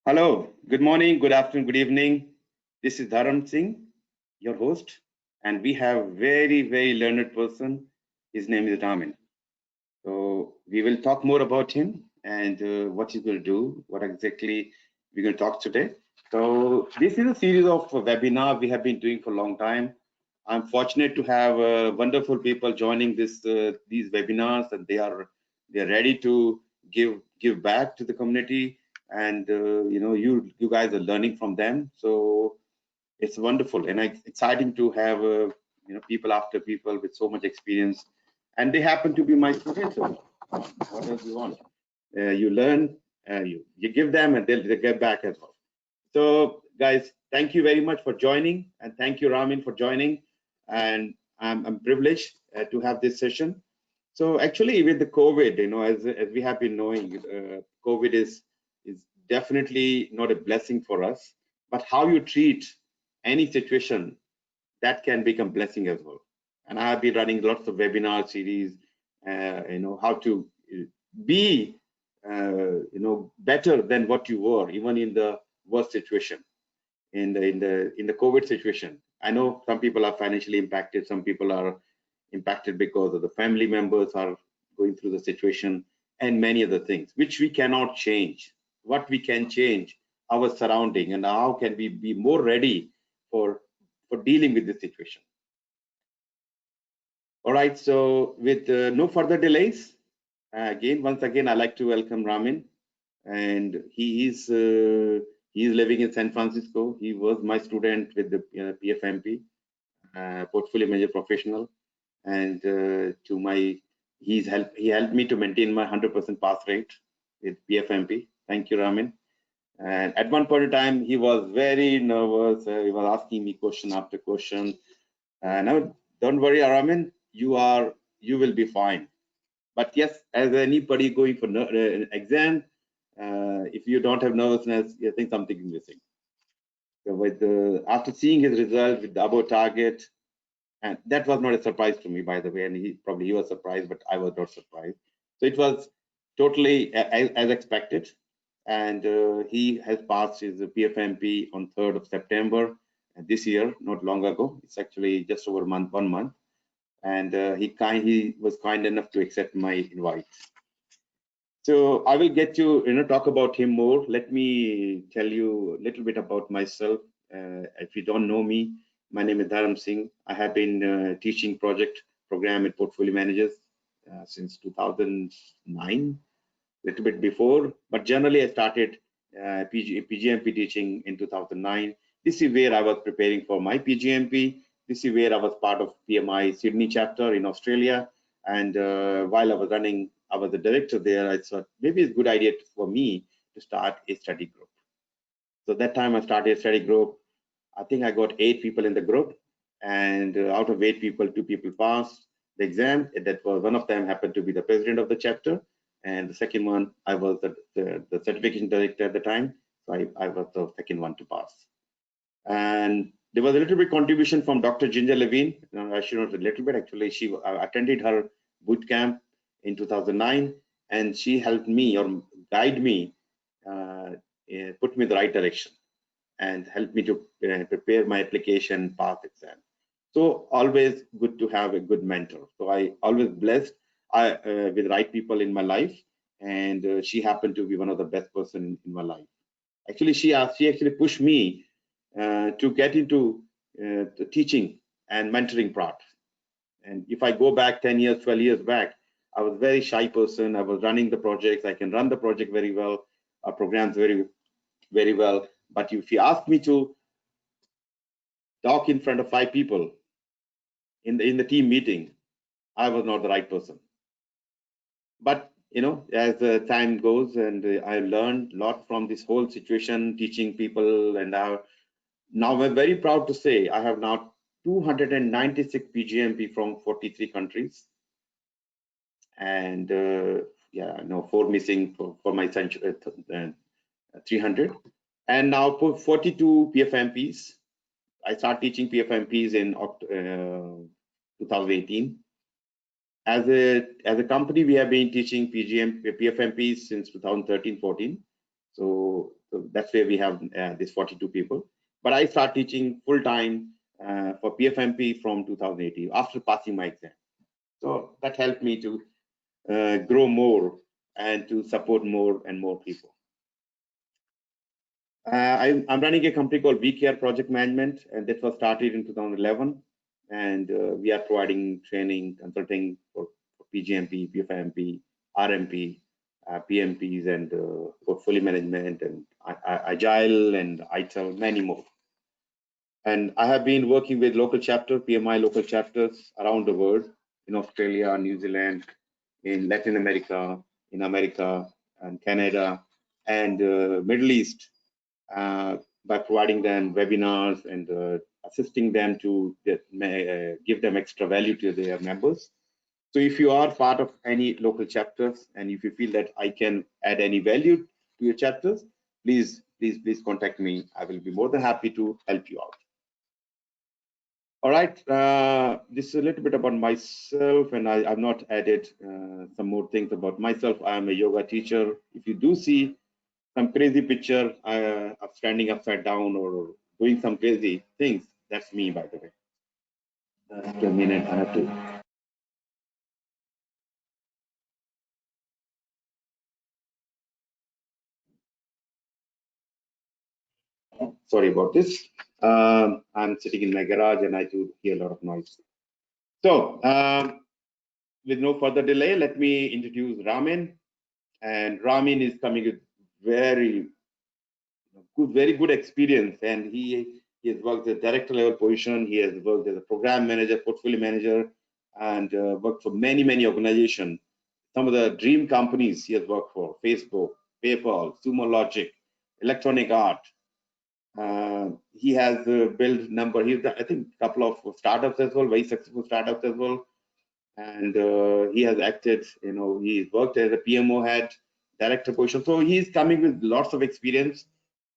Hello, good morning, good afternoon, good evening. This is Dharam Singh, your host, and we have very learned person. His name is Ramin. So we will talk more about him and what he's going to do, what exactly we're going to talk today. So this is a series of webinars we have been doing for a long time. I'm fortunate to have wonderful people joining these webinars, and they're ready to give back to the community, and you guys are learning from them. So it's wonderful and exciting to have people after people with so much experience, and they happen to be my students. So what else you want? You learn, you give them, and they get back as well. So guys, thank you very much for joining, and thank you Ramin for joining. And I'm privileged to have this session. So actually, with the COVID, as we have been knowing, COVID is definitely not a blessing for us. But how you treat any situation, that can become blessing as well. And I have been running lots of webinar series, how to be, better than what you were, even in the worst situation, in the COVID situation. I know some people are financially impacted, some people are impacted because of the family members are going through the situation, and many other things which we cannot change. What we can change, our surrounding, and how can we be more ready for dealing with this situation. All right, so with no further delays, once again I'd like to welcome Ramin, and he is living in San Francisco. He was my student with the PfMP Portfolio Manager Professional, and he helped me to maintain my 100% pass rate with PfMP. Thank you, Ramin. And at one point in time, he was very nervous. He was asking me question after question. Now, don't worry, Ramin, you will be fine. But yes, as anybody going for exam, if you don't have nervousness, you think something is missing. So after seeing his result with the above target, and that was not a surprise to me, by the way, and he was surprised, but I was not surprised. So it was totally as expected, and he has passed his PfMP on 3rd of September this year, not long ago. It's actually just over 1 month, and he was kind enough to accept my invite. So I will get to talk about him more. Let me tell you a little bit about myself. If you don't know me, my name is Dharam Singh. I have been teaching program and portfolio managers since 2009, a little bit before, but generally I started PgMP teaching in 2009. This is where I was preparing for my PgMP. This is where I was part of PMI Sydney chapter in Australia, and while I was the director there, I thought maybe it's a good idea for me to start a study group. So that time I started a study group. I think I got 8 people in the group, and out of 8 people, 2 people passed the exam. That was one of them happened to be the president of the chapter, and the second one, I was the certification director at the time. So I was the second one to pass. And there was a little bit contribution from Dr. Ginger Levin. I should not a little bit, actually. I attended her boot camp in 2009, and she helped me or guide me, put me in the right direction, and helped me to prepare my application, pass exam. So always good to have a good mentor. So I always blessed with right people in my life, and she happened to be one of the best person in my life. Actually, she actually pushed me to get into the teaching and mentoring part. And if I go back 10 years, 12 years back, I was a very shy person. I was running the projects. I can run the project very well, programs very well. But if you ask me to talk in front of 5 people in the team meeting, I was not the right person. But as the time goes, and I learned a lot from this whole situation, teaching people, and now I'm very proud to say I have now 296 PgMP from 43 countries, and 4 missing for my 300, and now 42 PfMPs. I started teaching PfMPs in 2018. As a company, we have been teaching PfMPs since 2013-14. So that's where we have these 42 people. But I start teaching full time for PfMP from 2018 after passing my exam. So that helped me to grow more and to support more and more people. I'm running a company called vCareProjectManagement, and that was started in 2011. And we are providing training, consulting for PgMP, PfMP, RMP, PMPs, and portfolio management, and Agile and ITIL, many more. And I have been working with local chapter, PMI local chapters around the world, in Australia, New Zealand, in Latin America, in America, and Canada, and Middle East, by providing them webinars and assisting them to give them extra value to their members. So if you are part of any local chapters and if you feel that I can add any value to your chapters, please contact me. I will be more than happy to help you out. All right, this is a little bit about myself, and I've not added some more things about myself. I am a yoga teacher. If you do see some crazy picture of standing upside down or doing some crazy things, that's me, by the way. Just a minute, I have to. Sorry about this. I'm sitting in my garage and I do hear a lot of noise. So, with no further delay, let me introduce Ramin. And Ramin is coming with very good experience, and he has worked at director level position. He has worked as a program manager, portfolio manager, and worked for many organizations. Some of the dream companies he has worked for: Facebook, PayPal, Sumo Logic, Electronic Art. He has built number. He's I think a couple of startups as well, very successful startups as well, and he has acted. He's worked as a PMO head, director position. So he's coming with lots of experience,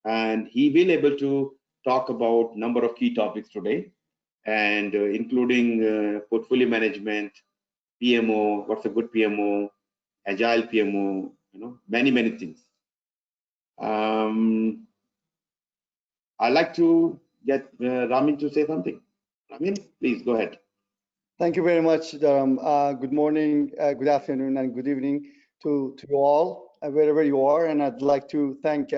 and he will able to talk about number of key topics today, and including portfolio management, PMO, what's a good PMO, agile PMO, many things. I'd like to get Ramin to say something. Ramin, please go ahead. Thank you very much, Dharam. Good morning, good afternoon, and good evening to you all, wherever you are. And I'd like to thank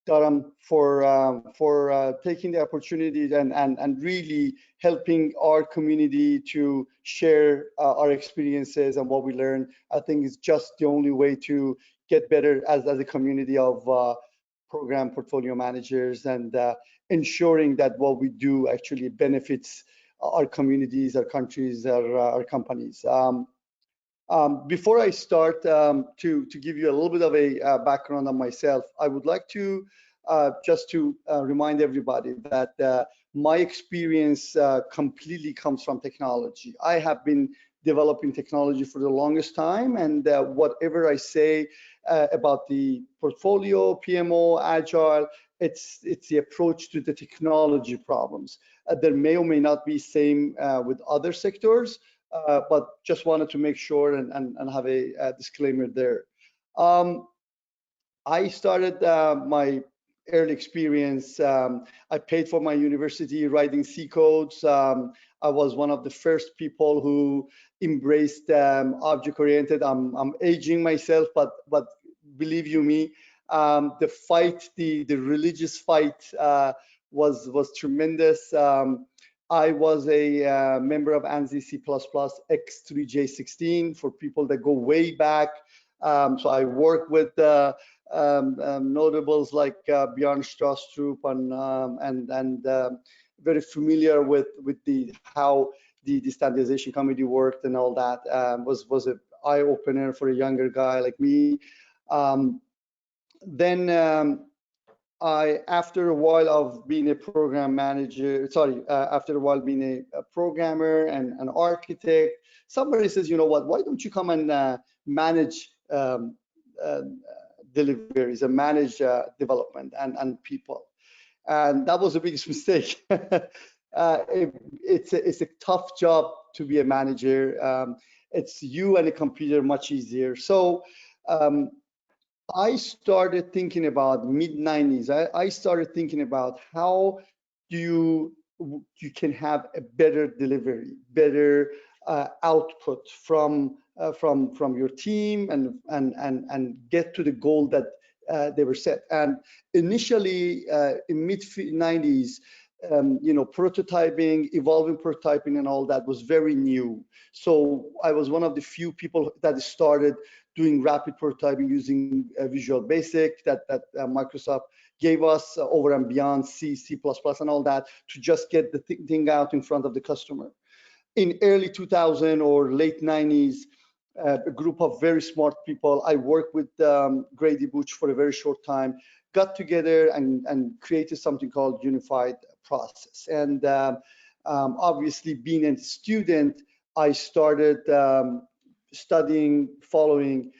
Dharam for taking the opportunity and really helping our community to share our experiences and what we learn. I think it's just the only way to get better as a community of program portfolio managers, and ensuring that what we do actually benefits our communities, our countries, our companies. Before I start, to give you a little bit of a background on myself, I would like to just to remind everybody that my experience completely comes from technology. I have been developing technology for the longest time, and whatever I say about the portfolio, PMO, Agile, it's the approach to the technology problems. There may or may not be same with other sectors, but just wanted to make sure and have a disclaimer there. I started my early experience. I paid for my university writing C codes. I was one of the first people who embraced object-oriented. I'm aging myself, but believe you me, the fight, the religious fight was tremendous. I was a member of ANSI C++ X3J16 for people that go way back. So I worked with notables like Bjorn Strastrup and very familiar with how the standardization committee worked and all that. Was an eye opener for a younger guy like me. Then after a while of being a program manager, after a while being a programmer and an architect, somebody says, you know what, why don't you come and manage deliveries and manage development and people? And that was the biggest mistake. It's a tough job to be a manager. It's you and a computer much easier. So I started thinking about mid-90s. I started thinking about how you can have a better delivery, better output from your team, and get to the goal that they were set. And initially, in mid-90s, prototyping, evolving prototyping, and all that was very new. So I was one of the few people that started doing rapid prototyping using Visual Basic that Microsoft gave us over and beyond C, C++, and all that to just get the thing out in front of the customer. In early 2000 or late 90s, a group of very smart people, I worked with Grady Butch for a very short time, got together and created something called Unified Process. And obviously, being a student, I started studying, following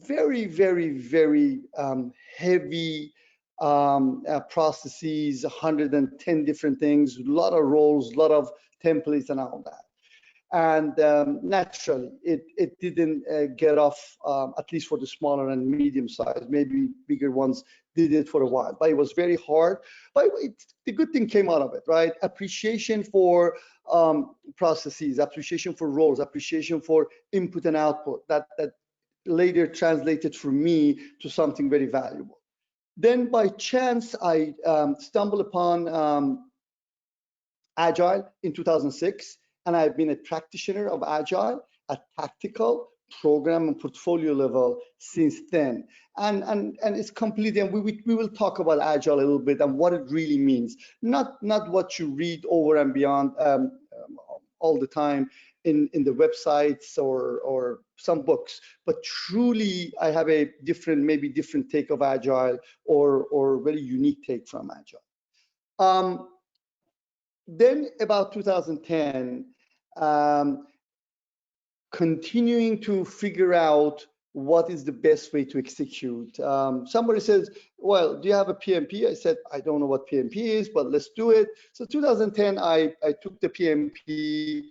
very, very, very heavy processes, 110 different things, a lot of roles, a lot of templates and all that. And naturally, it didn't get off, at least for the smaller and medium size. Maybe bigger ones did it for a while, but it was very hard. But the good thing came out of it, right? Appreciation for processes, appreciation for roles, appreciation for input and output, that later translated for me to something very valuable. Then by chance, I stumbled upon Agile in 2006, and I've been a practitioner of Agile at tactical, program, and portfolio level since then. And it's completely, and we will talk about Agile a little bit and what it really means. Not what you read over and beyond all the time in the websites or some books, but truly I have a maybe different take of Agile or very unique take from Agile. Then about 2010, continuing to figure out what is the best way to execute. Somebody says, well, do you have a PMP? I said, I don't know what PMP is, but let's do it. So 2010, I took the PMP.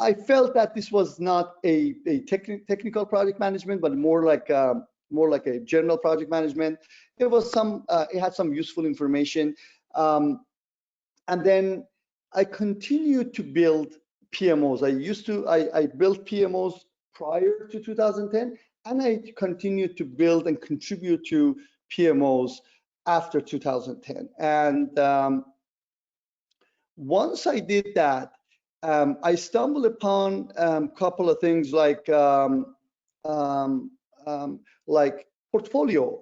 I felt that this was not a technical project management, but more like a general project management. There was it had some useful information. And then I continued to build PMOs. I built PMOs prior to 2010, and I continued to build and contribute to PMOs after 2010. And once I did that, I stumbled upon a couple of things like portfolio.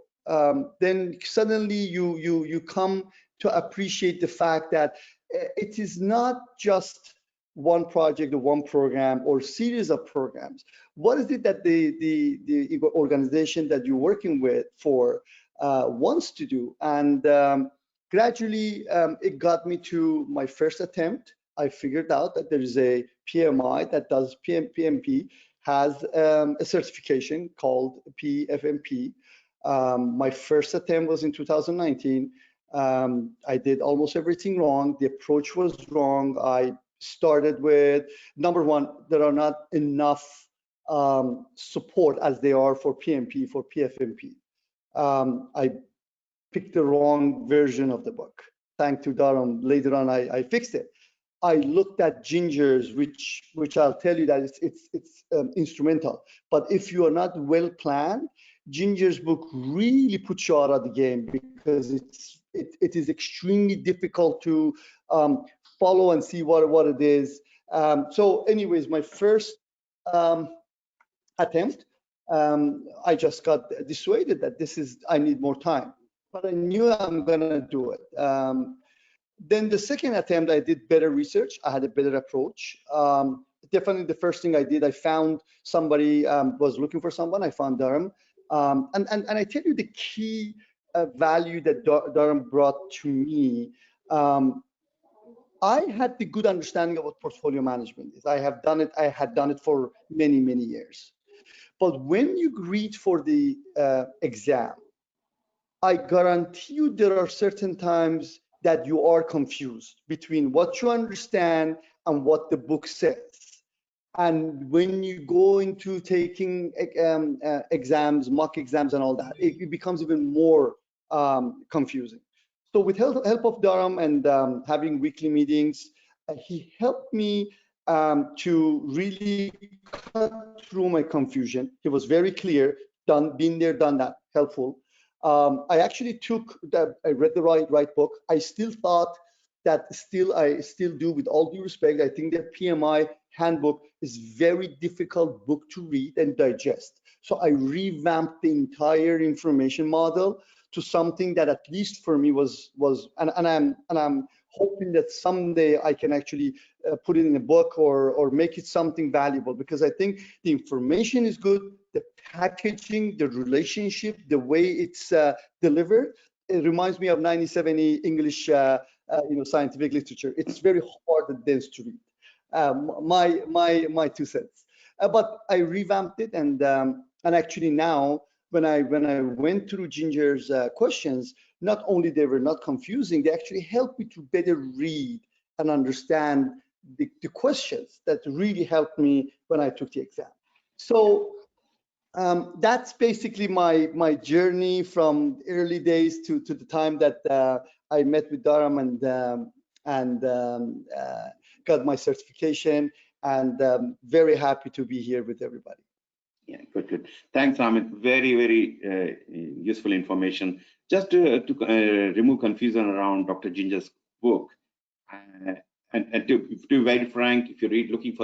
Then suddenly you come to appreciate the fact that it is not just one project or one program or series of programs. What is it that the organization that you're working with for wants to do? And gradually, it got me to my first attempt. I figured out that there is a PMI that does PMP, has a certification called PfMP. My first attempt was in 2019. I did almost everything wrong. The approach was wrong. I started with, number one, there are not enough support as they are for PMP, for PfMP. I picked the wrong version of the book. Thanks to Dharam, later on I fixed it. I looked at Ginger's, which I'll tell you that it's instrumental. But if you are not well planned, Ginger's book really puts you out of the game because it is extremely difficult to follow and see what it is. So anyways, my first attempt, I just got dissuaded that I need more time, but I knew I'm gonna do it. Then the second attempt, I did better research. I had a better approach. Definitely the first thing I did, I found somebody, was looking for someone. I found Dharam. And I tell you the key value that Dharam brought to me. I had the good understanding of what portfolio management is. I had done it for many, many years. But when you read for the exam, I guarantee you there are certain times that you are confused between what you understand and what the book says. And when you go into taking exams, mock exams and all that, it becomes even more confusing. So with help of Dharam and having weekly meetings, he helped me to really cut through my confusion. He was very clear, been there, done that, helpful. I actually I read the right book. I still thought that I still do, with all due respect. I think the PMI handbook is very difficult book to read and digest. So I revamped the entire information model to something that, at least for me, was and I'm hoping that someday I can actually put it in a book or make it something valuable, because I think the information is good, the packaging, the relationship, the way it's delivered. It reminds me of 1970 English scientific literature. It's very hard and dense to read. My 2 cents. But I revamped it, and actually now when I went through Ginger's questions, not only they were not confusing, they actually helped me to better read and understand the questions that really helped me when I took the exam. So that's basically my journey from early days to the time that I met with Dharam and got my certification, and very happy to be here with everybody. Yeah, good. Thanks, Ramin. Very useful information. Just to remove confusion around Dr. Ginger's book, and to be very frank, if you're looking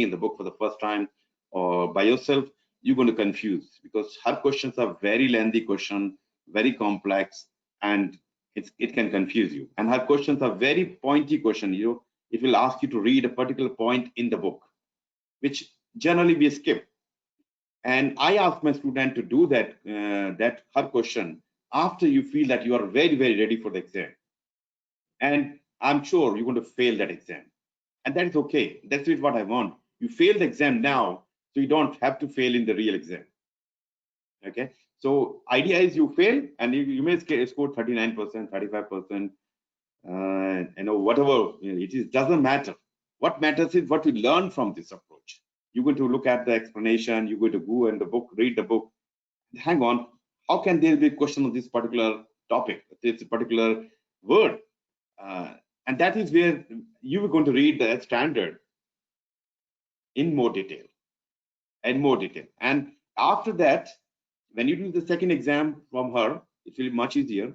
in the book for the first time or by yourself, you're going to confuse, because her questions are very lengthy question, very complex, and it can confuse you. And her questions are very pointy question. It will ask you to read a particular point in the book, which generally we skip. And I ask my student to do that her question after you feel that you are very ready for the exam. And I'm sure you're going to fail that exam, and that is okay. That's what I want. You fail the exam now, so you don't have to fail in the real exam. Okay, so idea is you fail and you may score 39%, 35%, whatever it is, doesn't matter. What matters is what we learn from this approach. You're going to look at the explanation, you're going to go in the book, read the book. Hang on, how can there be a question of this particular topic, this particular word? And that is where you are going to read the standard in more detail. And after that, when you do the second exam from her, it will be much easier.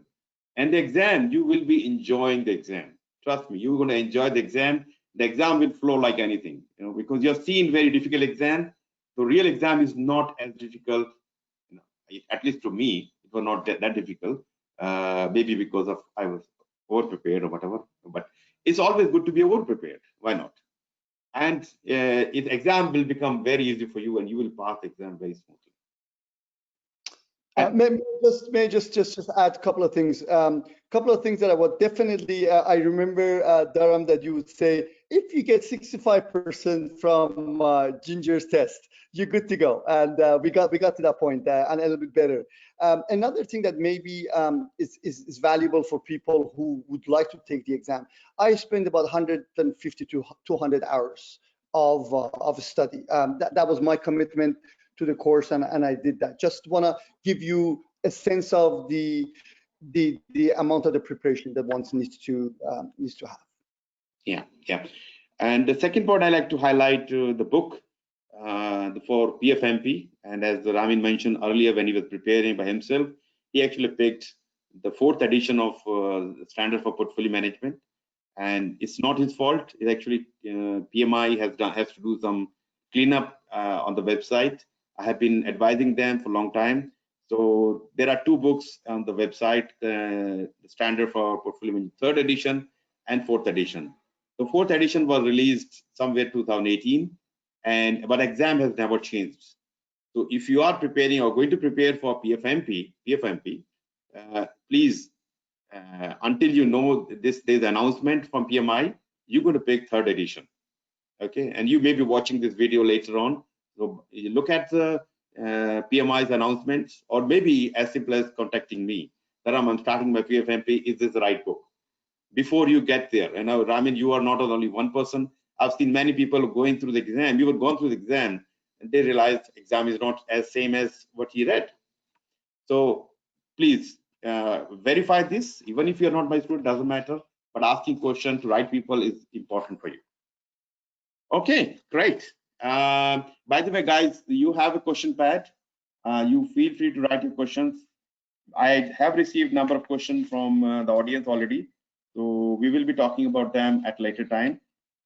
And the exam, you will be enjoying the exam. Trust me, you're going to enjoy the exam. The exam will flow like anything, because you've seen very difficult exam. The real exam is not as difficult, at least to me, it was not that difficult. Maybe because of I was over-prepared or whatever. But it's always good to be over-prepared. Why not? And exam will become very easy for you, and you will pass the exam very smoothly. May just add a couple of things. Couple of things that I would definitely. I remember Dharam, that you would say, if you get 65% from Ginger's test, you're good to go. And we got to that point, and a little bit better. Another thing that maybe is valuable for people who would like to take the exam. I spent about 150 to 200 hours of study. That was my commitment to the course, and I did that. Just want to give you a sense of the amount of the preparation that one needs to have. Yeah. And the second part I like to highlight the book for PfMP, and as Ramin mentioned earlier, when he was preparing by himself, he actually picked the 4th edition of Standard for Portfolio Management, and it's not his fault. It's actually PMI has to do some cleanup on the website. I have been advising them for a long time. So there are 2 books on the website, the Standard for Portfolio Management 3rd edition and 4th edition. The 4th edition was released somewhere 2018, but exam has never changed. So if you are preparing or going to prepare for PfMP, please, until you know there's announcement from PMI, you're going to pick 3rd edition. Okay, and you may be watching this video later on. So you look at the PMI's announcements, or maybe as simple as contacting me. Dharam, I'm starting my PfMP. Is this the right book? Before you get there, and now Ramin, you are not only one person. I've seen many people going through the exam. We were going through the exam, and they realized exam is not as same as what he read. So please verify this. Even if you're not my student, doesn't matter. But asking questions to right people is important for you. Okay, great. By the way, guys, you have a question pad. You feel free to write your questions. I have received a number of questions from the audience already. So we will be talking about them at a later time.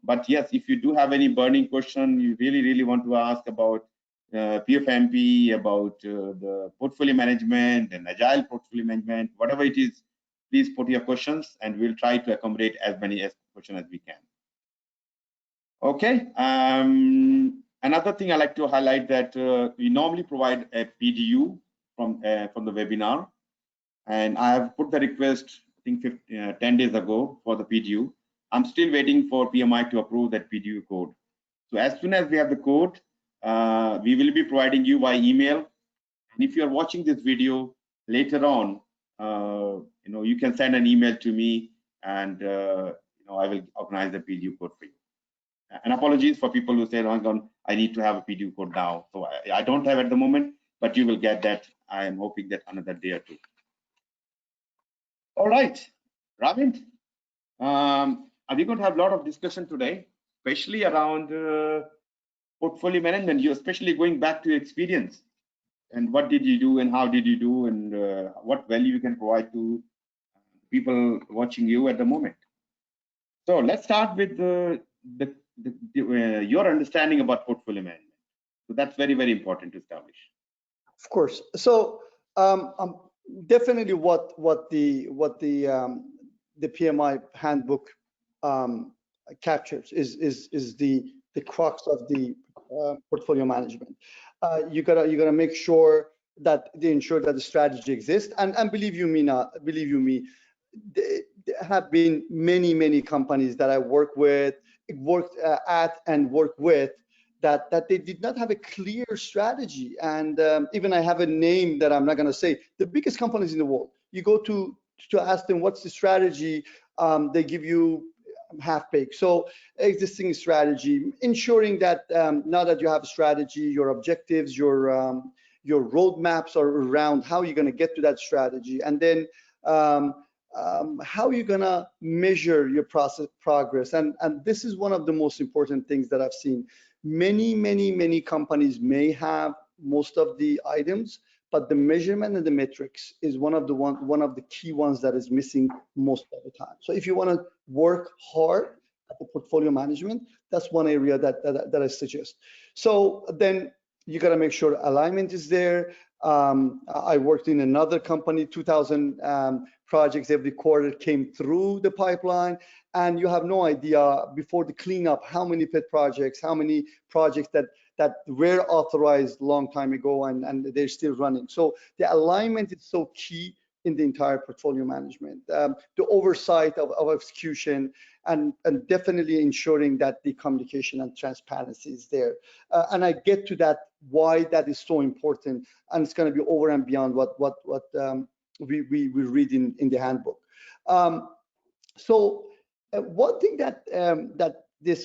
But yes, if you do have any burning question, you really want to ask about PfMP, about the portfolio management and agile portfolio management, whatever it is, please put your questions and we'll try to accommodate as many questions as we can. Okay. Another thing I like to highlight that we normally provide a PDU from the webinar, and I have put the request I think 10 days ago for the PDU. I'm still waiting for PMI to approve that PDU code. So as soon as we have the code, we will be providing you by email. And if you are watching this video later on, you can send an email to me, and I will organize the PDU code for you. And apologies for people who say, I need to have a PDU code now. So I don't have at the moment, but you will get that. I am hoping that another day or two. All right, Ramin, we're going to have a lot of discussion today, especially around portfolio management. You're especially going back to your experience and what did you do and how did you do and what value you can provide to people watching you at the moment. So let's start with your understanding about portfolio management. So that's very important to establish. Of course. So definitely what the PMI handbook captures is the crux of the portfolio management. You gotta make sure that they ensure that the strategy exists. And believe you me, there have been many companies that I worked at and worked with that they did not have a clear strategy. And even I have a name that I'm not going to say, the biggest companies in the world. You go to ask them what's the strategy, they give you half-baked. So existing strategy, ensuring that now that you have a strategy, your objectives, your roadmaps are around how you're going to get to that strategy, and then how you're going to measure your progress. And this is one of the most important things that I've seen. Many companies may have most of the items, but the measurement and the metrics is one of the key ones that is missing most of the time. So if you want to work hard at the portfolio management, that's one area that I suggest. So then you got to make sure alignment is there. I worked in another company, 2,000 projects every quarter came through the pipeline, and you have no idea before the cleanup how many pet projects, how many projects that were authorized long time ago and they're still running. So the alignment is so key in the entire portfolio management. The oversight of execution and definitely ensuring that the communication and transparency is there. And I get to that, why that is so important, and it's going to be over and beyond what we read in the handbook. So one thing that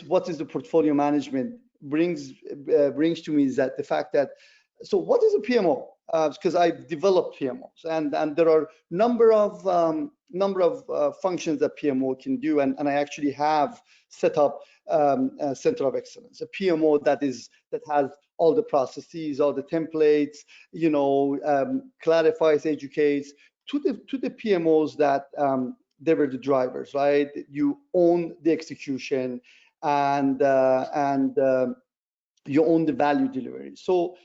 what is the portfolio management brings to me is that the fact that, so what is a PMO? Because I've developed PMOs, and there are number of functions that PMO can do, and I actually have set up a center of excellence, a PMO that has all the processes, all the templates, clarifies, educates to the PMOs that they were the drivers, right? You own the execution and you own the value delivery. So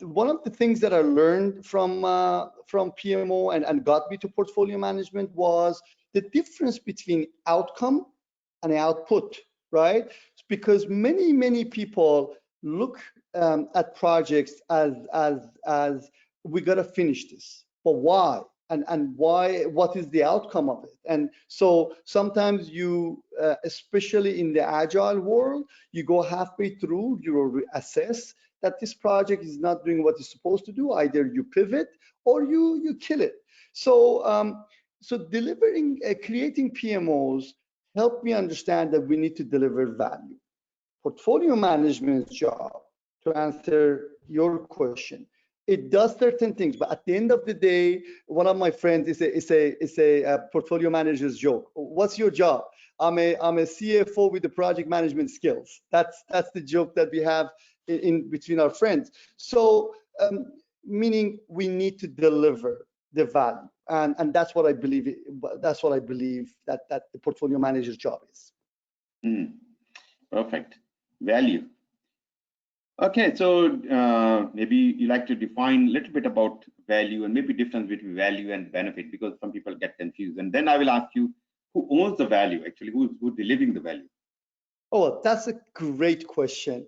one of the things that I learned from PMO and got me to portfolio management was the difference between outcome and output, right? Because many people look at projects as we gotta finish this, but why? And why? What is the outcome of it? And so sometimes you, especially in the agile world, you go halfway through, you assess that this project is not doing what it's supposed to do. Either you pivot or you kill it. So delivering, creating PMOs helped me understand that we need to deliver value. portfolio management's job, to answer your question, it does certain things, but at the end of the day, one of my friends is a portfolio manager's joke. What's your job? I'm a CFO with the project management skills. That's the joke that we have in between our friends. So meaning we need to deliver the value, and that's what I believe. That's what I believe that the portfolio manager's job is. Perfect. Value. Okay, so maybe you like to define a little bit about value and maybe difference between value and benefit, because some people get confused. And then I will ask you, who owns the value actually? Who's delivering the value? Oh, that's a great question.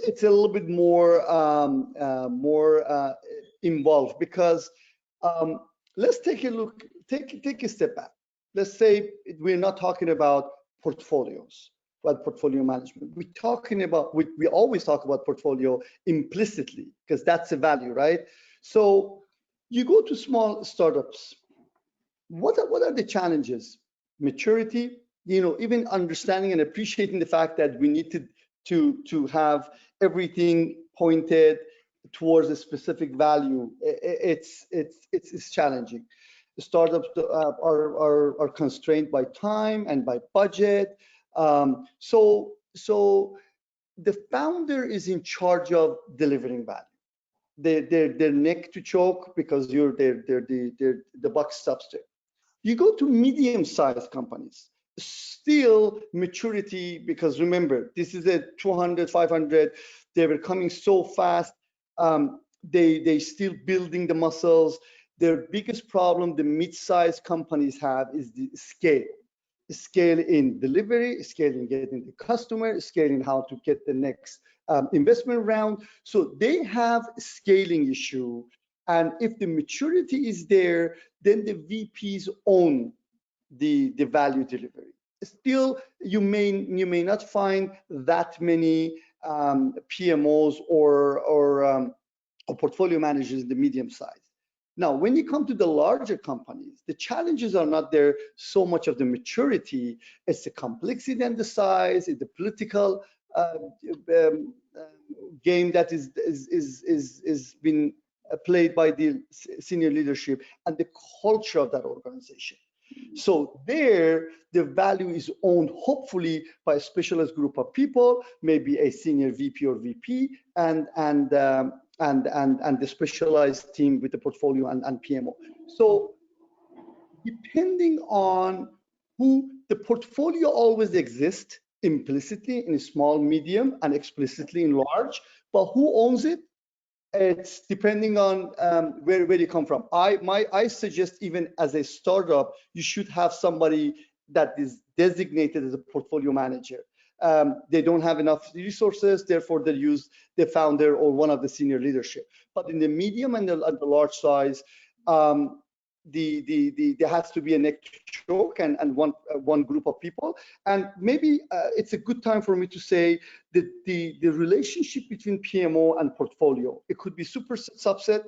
It's a little bit more involved, because let's take a look. Take a step back. Let's say we're not talking about portfolios, but portfolio management. We're talking about, we always talk about portfolio implicitly, because that's a value, right? So you go to small startups. What are the challenges? Maturity, even understanding and appreciating the fact that we need to have everything pointed towards a specific value. It's challenging. The startups are constrained by time and by budget. So the founder is in charge of delivering value. They're neck to choke, because the buck stops there. You go to medium-sized companies, still maturity, because remember, this is a 200, 500, they were coming so fast. They still building the muscles. Their biggest problem the mid-sized companies have is the scale in delivery, scale in getting the customer, scaling how to get the next investment round. So they have a scaling issue. And if the maturity is there, then the VPs own the value delivery. Still, you may not find that many PMOs or portfolio managers in the medium size. Now, when you come to the larger companies, the challenges are not there so much of the maturity. It's the complexity and the size, it's the political game that is been played by the senior leadership and the culture of that organization. So there, the value is owned hopefully by a specialist group of people, maybe a senior VP or VP, and the specialized team with the portfolio and PMO. So depending on who, the portfolio always exists implicitly in small, medium, and explicitly in large, but who owns it? It's depending on where you come from. I suggest, even as a startup, you should have somebody that is designated as a portfolio manager. They don't have enough resources, therefore they use the founder or one of the senior leadership. But in the medium and the large size, there has to be a neck to choke and one group of people. And maybe it's a good time for me to say that the relationship between PMO and portfolio, it could be super subset.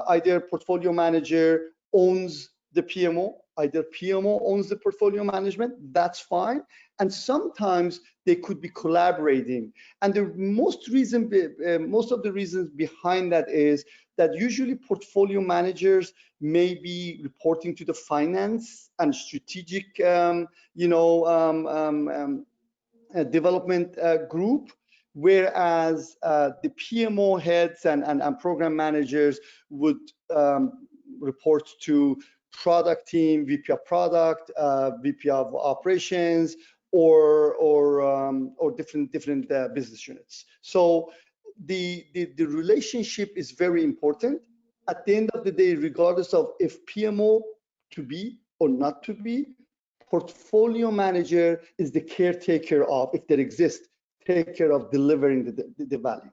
Either portfolio manager owns the PMO, either PMO owns the portfolio management, that's fine. And sometimes they could be collaborating. And the most of the reasons behind that is that usually portfolio managers may be reporting to the finance and strategic, development group, whereas the PMO heads and program managers would report to product team, VP of product, VP of operations, or different business units. So the relationship is very important. At the end of the day, regardless of if PMO to be or not to be, portfolio manager is the caretaker of, if there exists, take care of delivering the value.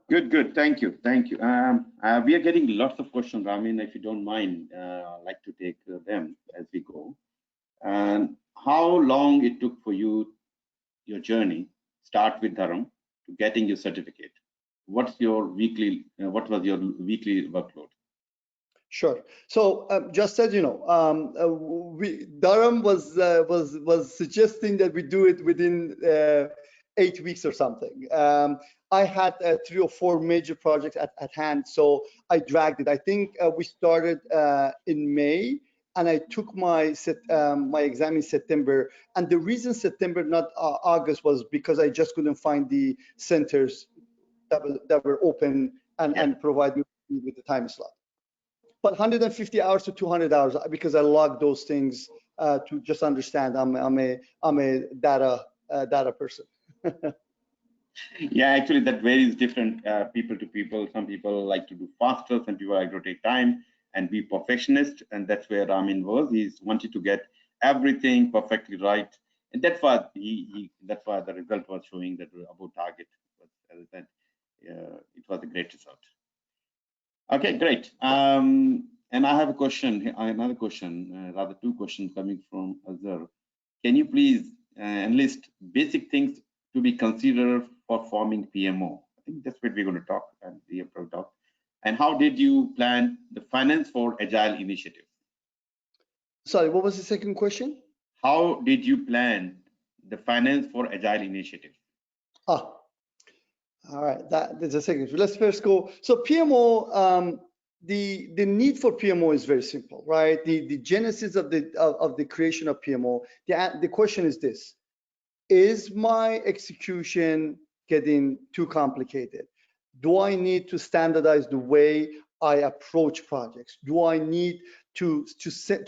Good. Thank you. We are getting lots of questions, Ramin. If you don't mind, I'd like to take them as we go. And how long it took for you, your journey, start with Dharam, to getting your certificate? What was your weekly workload? Sure. So just as you know, Dharam was suggesting that we do it within 8 weeks or something. I had 3 or 4 major projects at hand, so I dragged it. I think we started in May, and I took my exam in September. And the reason September, not August, was because I just couldn't find the centers that were open and provide me with the time slot. But 150 hours to 200 hours, because I logged those things to just understand. I'm a data person. Yeah, actually that varies different people to people. Some people like to do faster, some people like to take time and be perfectionist, and that's where Ramin was. He's wanted to get everything perfectly right, and that's why that's why the result was showing that we're above target. But as I said, it was a great result. Okay, great. And I have a question, another question, rather 2 questions coming from Azhar. Can you please enlist basic things to be considered for forming PMO? I think that's what we're going to talk and we have talked. And how did you plan the finance for Agile initiative? Sorry, what was the second question? How did you plan the finance for Agile initiative? All right, there's a second. Let's first go. So PMO, the need for PMO is very simple, right? The genesis of the creation of PMO. The question is this: is my execution getting too complicated? Do I need to standardize the way I approach projects? Do I need to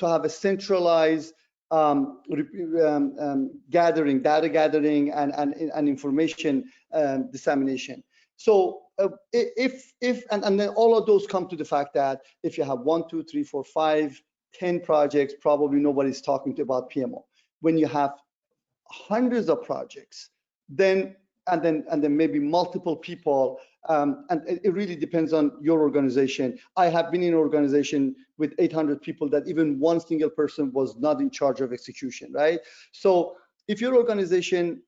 have a centralized data gathering and information dissemination? So if and then all of those come to the fact that if you have 1, 2, 3, 4, 5, 10 projects, probably nobody's talking about PMO. When you have hundreds of projects, then maybe multiple people, and it really depends on your organization. I have been in an organization with 800 people that even one single person was not in charge of execution, right? So if your organization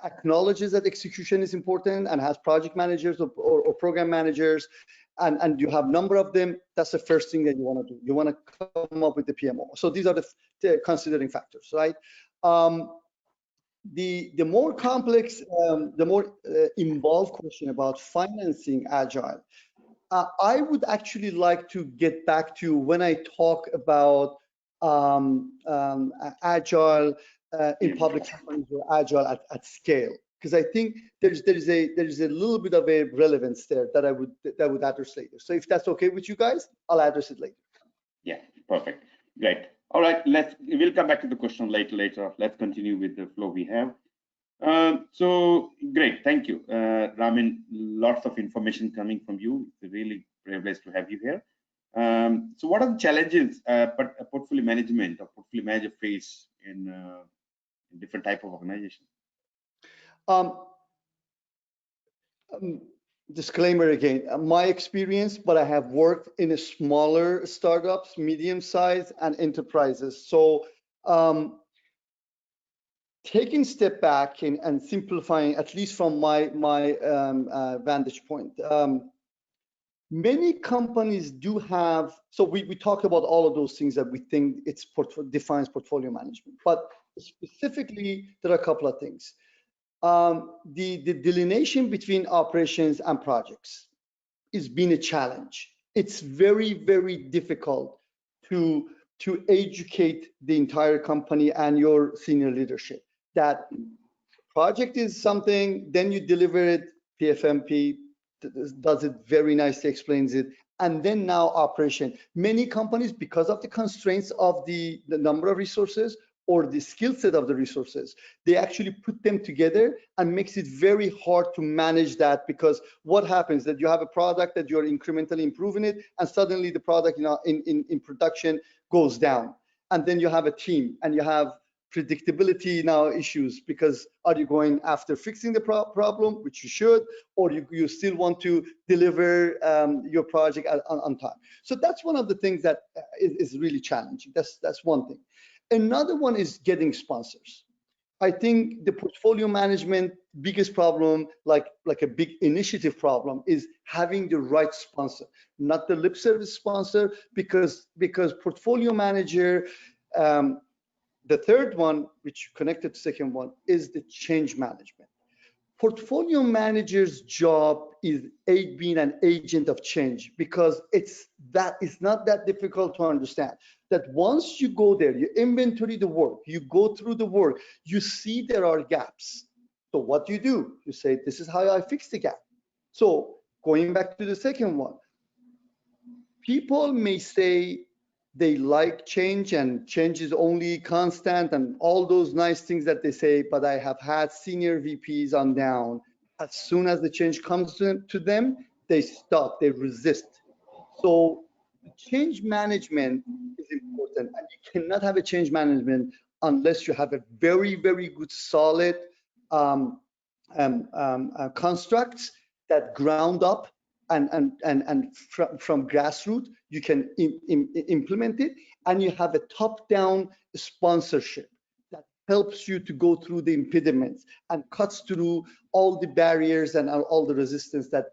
acknowledges that execution is important and has project managers or program managers, and you have a number of them, that's the first thing that you want to do. You want to come up with the PMO. So these are the considering factors, right? The more complex, the more involved question about financing Agile, I would actually like to get back to when I talk about Agile in public companies or Agile at scale, because I think there is a little bit of a relevance there that I would address later. So if that's okay with you guys, I'll address it later. Yeah, perfect, great. All right, we'll come back to the question later. Let's continue with the flow we have. So great, thank you, Ramin. Lots of information coming from you. It's a really privilege to have you here. So what are the challenges but a portfolio management or portfolio manager face in different type of organization? Disclaimer again, my experience, but I have worked in a smaller startups, medium size, and enterprises. So taking a step back and simplifying, at least from my vantage point, many companies do have, so we talked about all of those things that we think defines portfolio management, but specifically, there are a couple of things. The delineation between operations and projects has been a challenge. It's very, very difficult to educate the entire company and your senior leadership that project is something, then you deliver it, PfMP does it very nicely, explains it, and then now operation. Many companies, because of the constraints of the number of resources or the skill set of the resources, they actually put them together and makes it very hard to manage that, because what happens that you have a product that you're incrementally improving it, and suddenly the product in production goes down. And then you have a team and you have predictability now issues, because are you going after fixing the problem, which you should, or you still want to deliver your project on time? So that's one of the things that is really challenging. That's one thing. Another one is getting sponsors. I think the portfolio management biggest problem, like a big initiative problem, is having the right sponsor, not the lip service sponsor, because portfolio manager, the third one, which connected to second one, is the change management. Portfolio manager's job is being an agent of change, because it's not that difficult to understand that once you go there, you inventory the work, you go through the work, you see there are gaps. So what do? You say, this is how I fix the gap. So going back to the second one, people may say they like change and change is only constant and all those nice things that they say, but I have had senior VPs on down. As soon as the change comes to them, they stop, they resist. So change management is important, and you cannot have a change management unless you have a very, very good, solid constructs that ground up and from grassroots, you can implement it, and you have a top-down sponsorship that helps you to go through the impediments and cuts through all the barriers and all the resistance that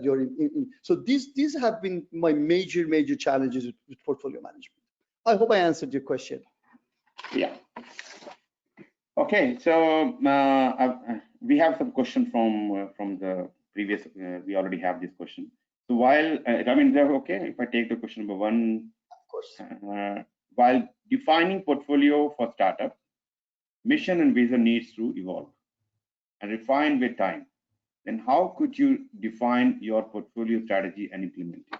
you're in. So these have been my major challenges with portfolio management. I hope I answered your question. Yeah. Okay, so we have some question from the previous. We already have this question. So while Ramin, is that okay if I take the question number one? Of course. While defining portfolio for startup, mission and vision needs to evolve and refine with time. Then how could you define your portfolio strategy and implement it?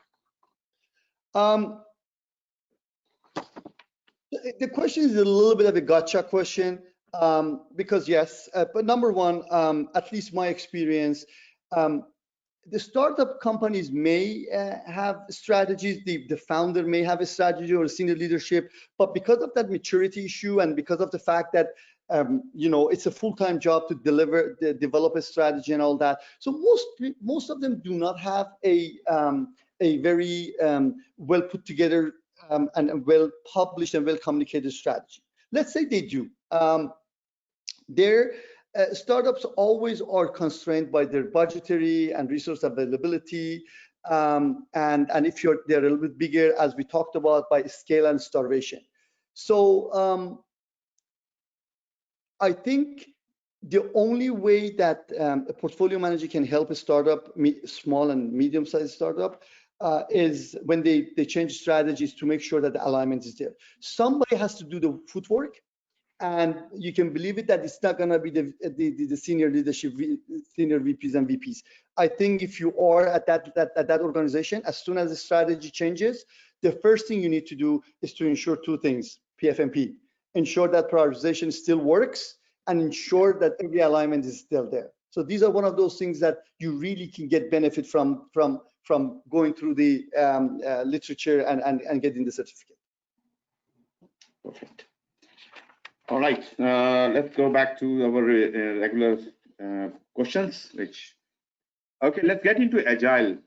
The question is a little bit of a gotcha question, because yes, but number one, at least my experience, the startup companies may have strategies, the founder may have a strategy or a senior leadership, but because of that maturity issue and because of the fact that it's a full-time job to develop a strategy and all that, so most of them do not have a very well put together and well published and well communicated strategy. Let's say they do. Their startups always are constrained by their budgetary and resource availability, and if they're a little bit bigger, as we talked about, by scale and starvation. So I think the only way that a portfolio manager can help a startup, small and medium-sized startup, is when they change strategies to make sure that the alignment is there. Somebody has to do the footwork, and you can believe it that it's not going to be the senior leadership, senior VPs and VPs. I think if you are at that organization, as soon as the strategy changes, the first thing you need to do is to ensure two things: PfMP, ensure that prioritization still works, and ensure that every alignment is still there. So these are one of those things that you really can get benefit from going through the literature and getting the certificate. Perfect. All right, let's go back to our regular questions. Okay, let's get into Agile.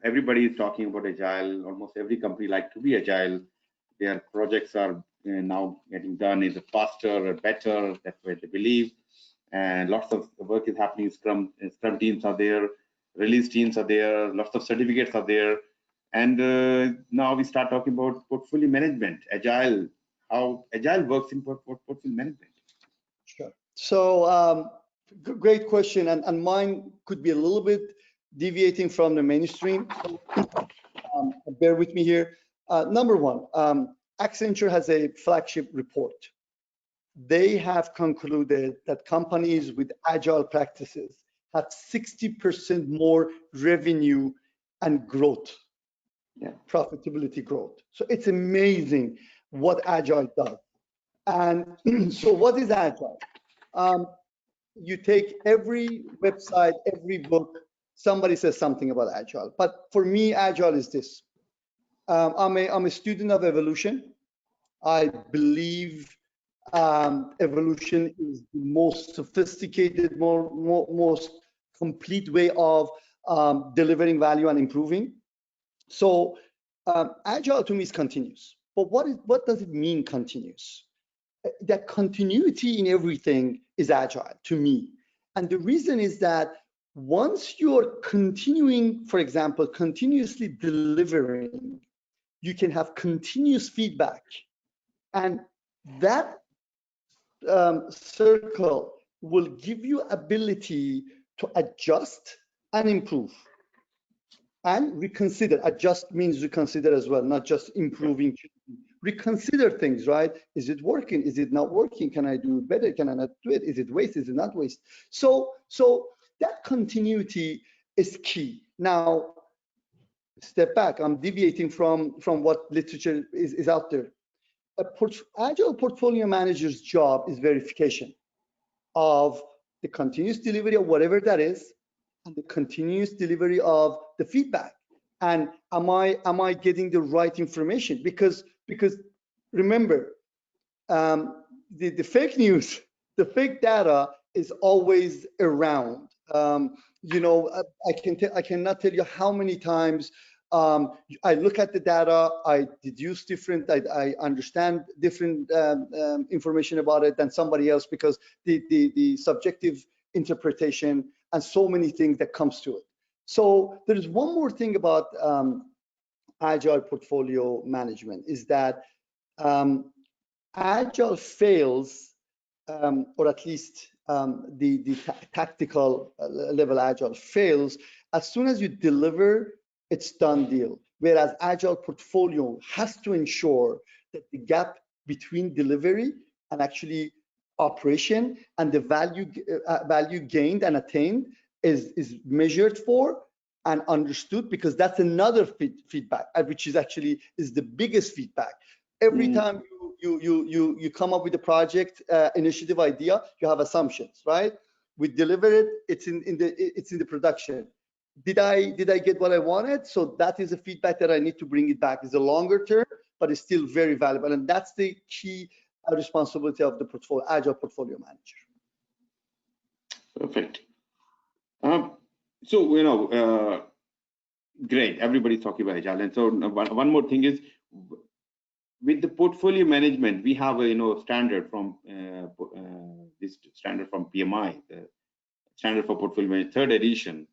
Everybody is talking about Agile. Almost every company like to be Agile. Their projects are now getting done is faster or better. That's what they believe. And lots of work is happening. Scrum teams are there, release teams are there, lots of certificates are there. And now we start talking about portfolio management, Agile, how Agile works in portfolio management. Sure. So great question, and mine could be a little bit deviating from the mainstream. Bear with me here. Number one, Accenture has a flagship report. They have concluded that companies with agile practices have 60% more revenue and growth, profitability growth. So it's amazing what agile does. And so what is agile? You take every website, every book, somebody says something about agile. But for me, agile is this. I'm a student of evolution. I believe evolution is the most sophisticated, most complete way of delivering value and improving. So agile to me is continuous. But what does it mean, continuous? that continuity in everything is agile to me. And the reason is that once you're continuing, for example, continuously delivering, you can have continuous feedback. And that circle will give you ability to adjust and improve and reconsider. Adjust means reconsider as well, not just improving. Reconsider things, right? Is it working? Is it not working? Can I do it better? Can I not do it? Is it waste? Is it not waste? So that continuity is key. Now, step back. I'm deviating from what literature is out there. Agile portfolio manager's job is verification of the continuous delivery of whatever that is, and the continuous delivery of the feedback. And am I getting the right information? Because remember, the fake news, the fake data is always around. You know, I cannot tell you how many times I look at the data, I deduce different, I understand different information about it than somebody else because the subjective interpretation and so many things that comes to it. So there's one more thing about Agile portfolio management is that Agile fails, or at least the tactical level Agile fails as soon as you deliver, it's done deal. Whereas Agile portfolio has to ensure that the gap between delivery and actually operation and the value gained and attained is measured for and understood, because that's another feedback, which is actually the biggest feedback. Every time you come up with a project initiative idea, you have assumptions, right? We deliver it, it's in the production. Did I get what I wanted? So that is a feedback that I need to bring it back. It's a longer term, but it's still very valuable, and that's the key responsibility of the Agile portfolio manager. Perfect. So, you know, great. Everybody's talking about Agile, and so one more thing is, with the portfolio management, we have a standard from this standard from PMI, the standard for portfolio management, 3rd edition.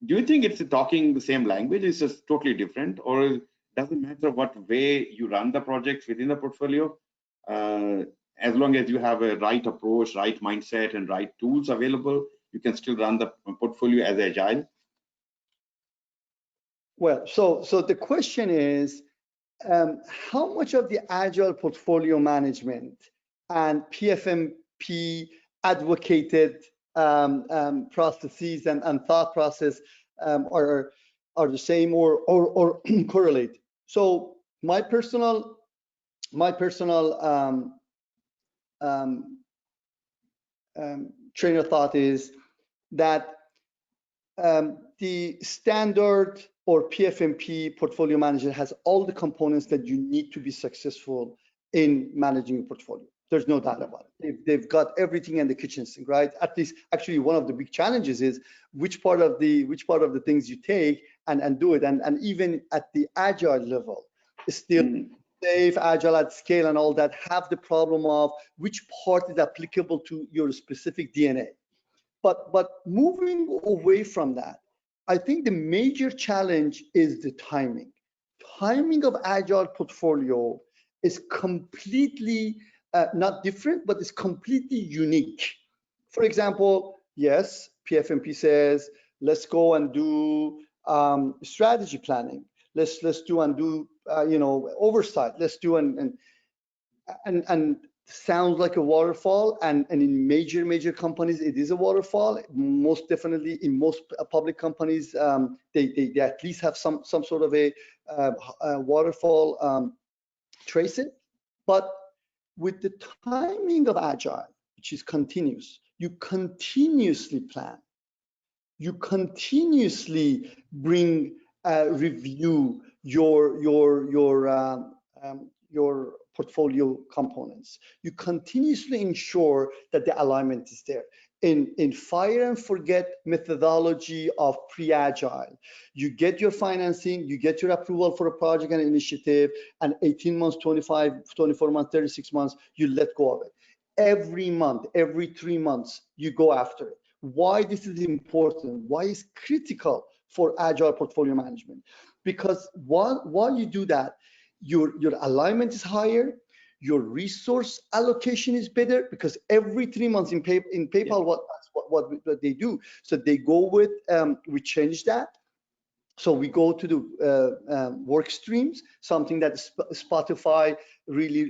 Do you think it's talking the same language? It's just totally different, or does it matter what way you run the projects within the portfolio? As long as you have a right approach, right mindset, and right tools available, you can still run the portfolio as Agile. Well, so the question is, how much of the Agile portfolio management and PfMP advocated processes and thought process are the same or correlate? So my personal train of thought is that the standard or PfMP portfolio manager has all the components that you need to be successful in managing a portfolio. There's no doubt about it. They've got everything in the kitchen sink, right? At least, actually, one of the big challenges is which part of the things you take and do it. And even at the Agile level, it's still safe, Agile at scale, and all that have the problem of which part is applicable to your specific DNA. But moving away from that, I think the major challenge is the timing. Timing of Agile portfolio is completely not different, but it's completely unique. For example, yes, PfMP says, let's go and do strategy planning. Let's do and do oversight. Let's do and sounds like a waterfall, and in major companies it is a waterfall. Most definitely in most public companies they at least have some sort of a waterfall tracing. But with the timing of Agile, which is continuous, you continuously plan, you continuously bring review your portfolio components. You continuously ensure that the alignment is there. in fire and forget methodology of pre-agile. You get your financing, you get your approval for a project and initiative, and 18 months, 25, 24 months, 36 months, you let go of it. Every month, every 3 months, you go after it. Why this is important? Why is critical for agile portfolio management? Because while you do that, your alignment is higher, your resource allocation is better, because every 3 months in PayPal, what they do, so they go with, we change that. So we go to the work streams, something that Spotify really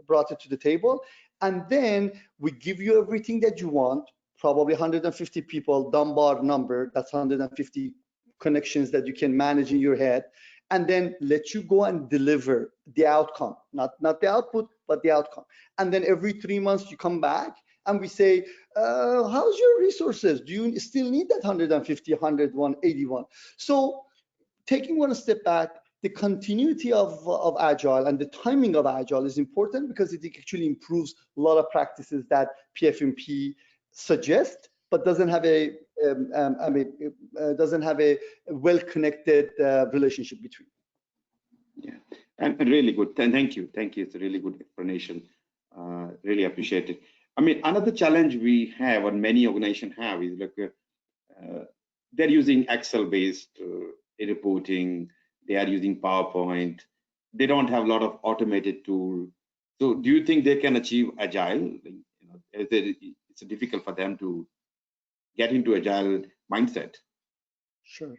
brought it to the table. And then we give you everything that you want, probably 150 people, Dunbar number, that's 150 connections that you can manage in your head, and then let you go and deliver the outcome, not the output, but the outcome. And then every 3 months you come back and we say, how's your resources? Do you still need that 150, 101, 81? So taking one step back, the continuity of Agile and the timing of Agile is important, because it actually improves a lot of practices that PfMP suggests, but doesn't have a well-connected relationship between. Yeah, and really good. Thank you. It's a really good explanation. Really appreciate it. I mean, another challenge we have, or many organizations have, is like they're using Excel-based reporting. They are using PowerPoint. They don't have a lot of automated tools. So, do you think they can achieve Agile? It's difficult for them to get into Agile mindset. Sure.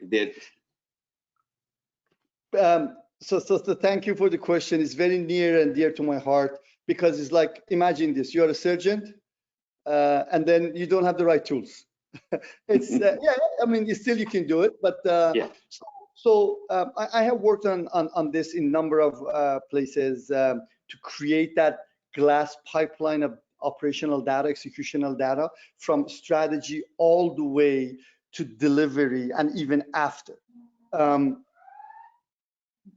So thank you for the question. It's very near and dear to my heart, because it's like, imagine this: you're a surgeon, and then you don't have the right tools. It's yeah, I mean, still you can do it, but yeah. So I have worked on this in a number of places to create that glass pipeline of operational data, executional data, from strategy all the way to delivery and even after.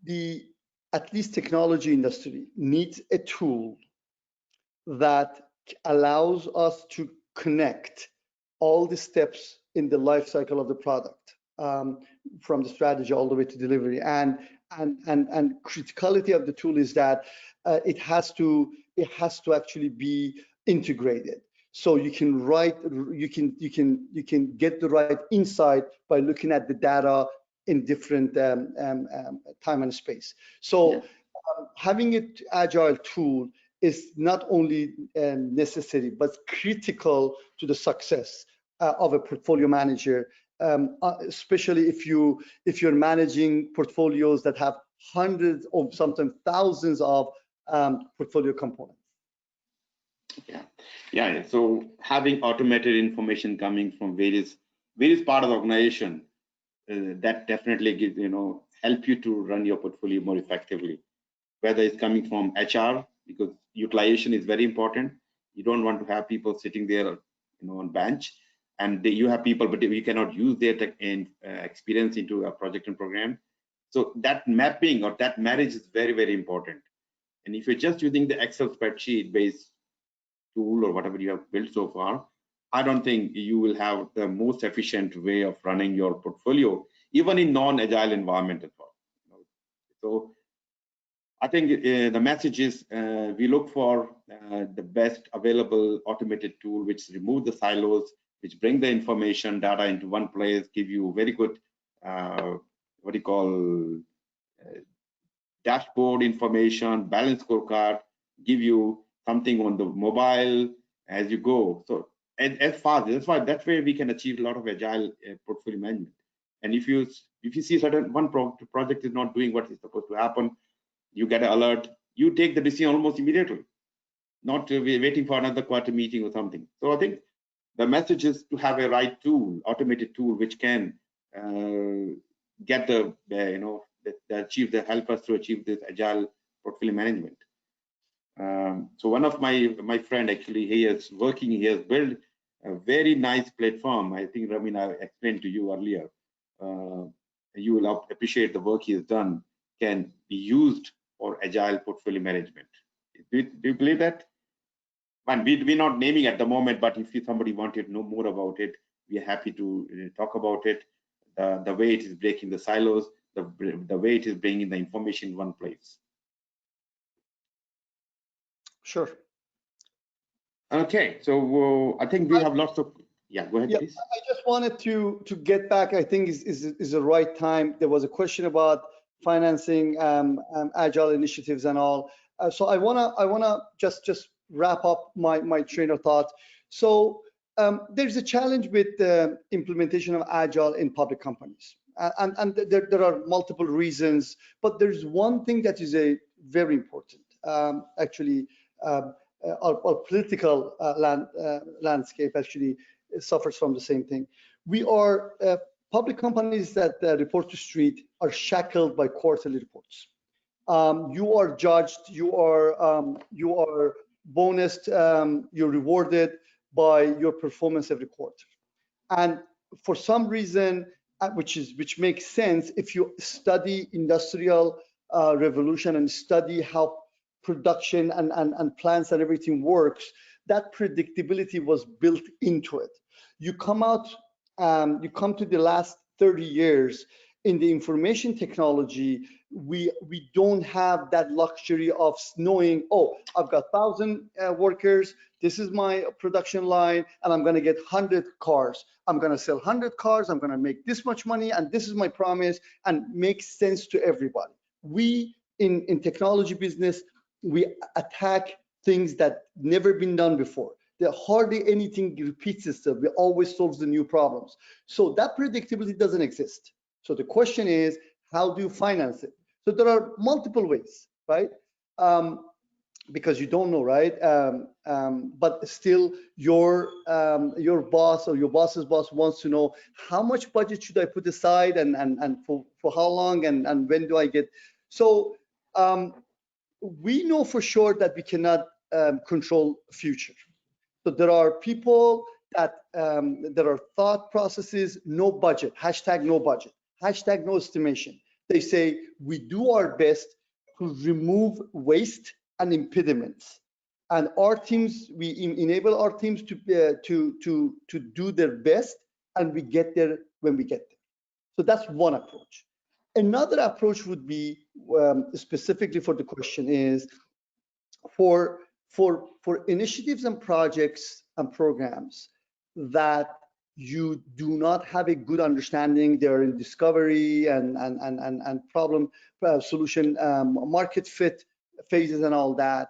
The at least technology industry needs a tool that allows us to connect all the steps in the life cycle of the product, from the strategy all the way to delivery. And criticality of the tool is that it has to actually be integrated. So you can get the right insight by looking at the data in different time and space. So having an agile tool is not only necessary, but critical to the success of a portfolio manager, especially if you're managing portfolios that have hundreds or sometimes thousands of portfolio components. Yeah. So having automated information coming from various part of the organization, that definitely gives, help you to run your portfolio more effectively. Whether it's coming from HR, because utilization is very important. You don't want to have people sitting there, on bench, and you have people, but you cannot use their tech and experience into a project and program. So that mapping or that marriage is very, very important. And if you're just using the Excel spreadsheet based tool or whatever you have built so far, I don't think you will have the most efficient way of running your portfolio, even in non-agile environment at all. So I think the message is we look for the best available automated tool, which remove the silos, which bring the information data into one place, give you very good dashboard information, balance scorecard, give you something on the mobile as you go. So as fast, that way we can achieve a lot of agile portfolio management. And if you see one project is not doing what is supposed to happen, you get an alert, you take the decision almost immediately, not waiting for another quarter meeting or something. So I think the message is to have a right tool, automated tool, which can get help us to achieve this agile portfolio management. So one of my friend, actually, he has built a very nice platform. I think, Ramin, I explained to you earlier. You will appreciate the work he has done can be used for agile portfolio management. Do you believe that? And we're not naming at the moment, but if somebody wanted to know more about it, we are happy to talk about it. The way it is breaking the silos, the way it is bringing the information in one place. Sure. Okay, so I think we have lots of, yeah, go ahead, yeah, please. I just wanted to get back, I think is the right time. There was a question about financing agile initiatives and all. So I wanna just wrap up my train of thought. So there's a challenge with the implementation of agile in public companies. And there are multiple reasons, but there's one thing that is a very important. Actually, our political landscape actually suffers from the same thing. We are public companies that report to street are shackled by quarterly reports. You are judged, you are bonused, you're rewarded by your performance every quarter. And for some reason, which makes sense, if you study industrial revolution and study how production and plants and everything works, that predictability was built into it. You come to the last 30 years in the information technology, we don't have that luxury of knowing, oh, I've got 1,000 workers, this is my production line, and I'm gonna get 100 cars. I'm gonna sell 100 cars, I'm gonna make this much money, and this is my promise, and make sense to everybody. We, in technology business, we attack things that never been done before. There hardly anything repeats itself. We always solve the new problems. So that predictability doesn't exist. So the question is, how do you finance it? So there are multiple ways, right? Because you don't know, right? But still, your boss or your boss's boss wants to know how much budget should I put aside, and for how long, and when do I get? So we know for sure that we cannot control future. So there are people that there are thought processes, no budget, hashtag no budget, hashtag no estimation. They say we do our best to remove waste and impediments, and our teams, we enable our teams to do their best, and we get there when we get there. So that's one approach. Another approach would be specifically for the question is for initiatives and projects and programs that you do not have a good understanding, they're in discovery and problem solution, market fit phases and all that,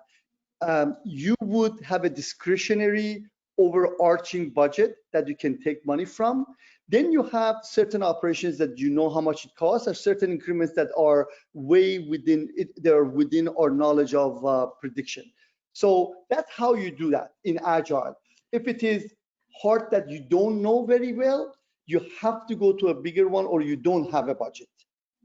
you would have a discretionary overarching budget that you can take money from. Then you have certain operations that you know how much it costs, or certain increments that are way within it, they're within our knowledge of prediction. So that's how you do that in Agile. If it is part that you don't know very well, you have to go to a bigger one, or you don't have a budget.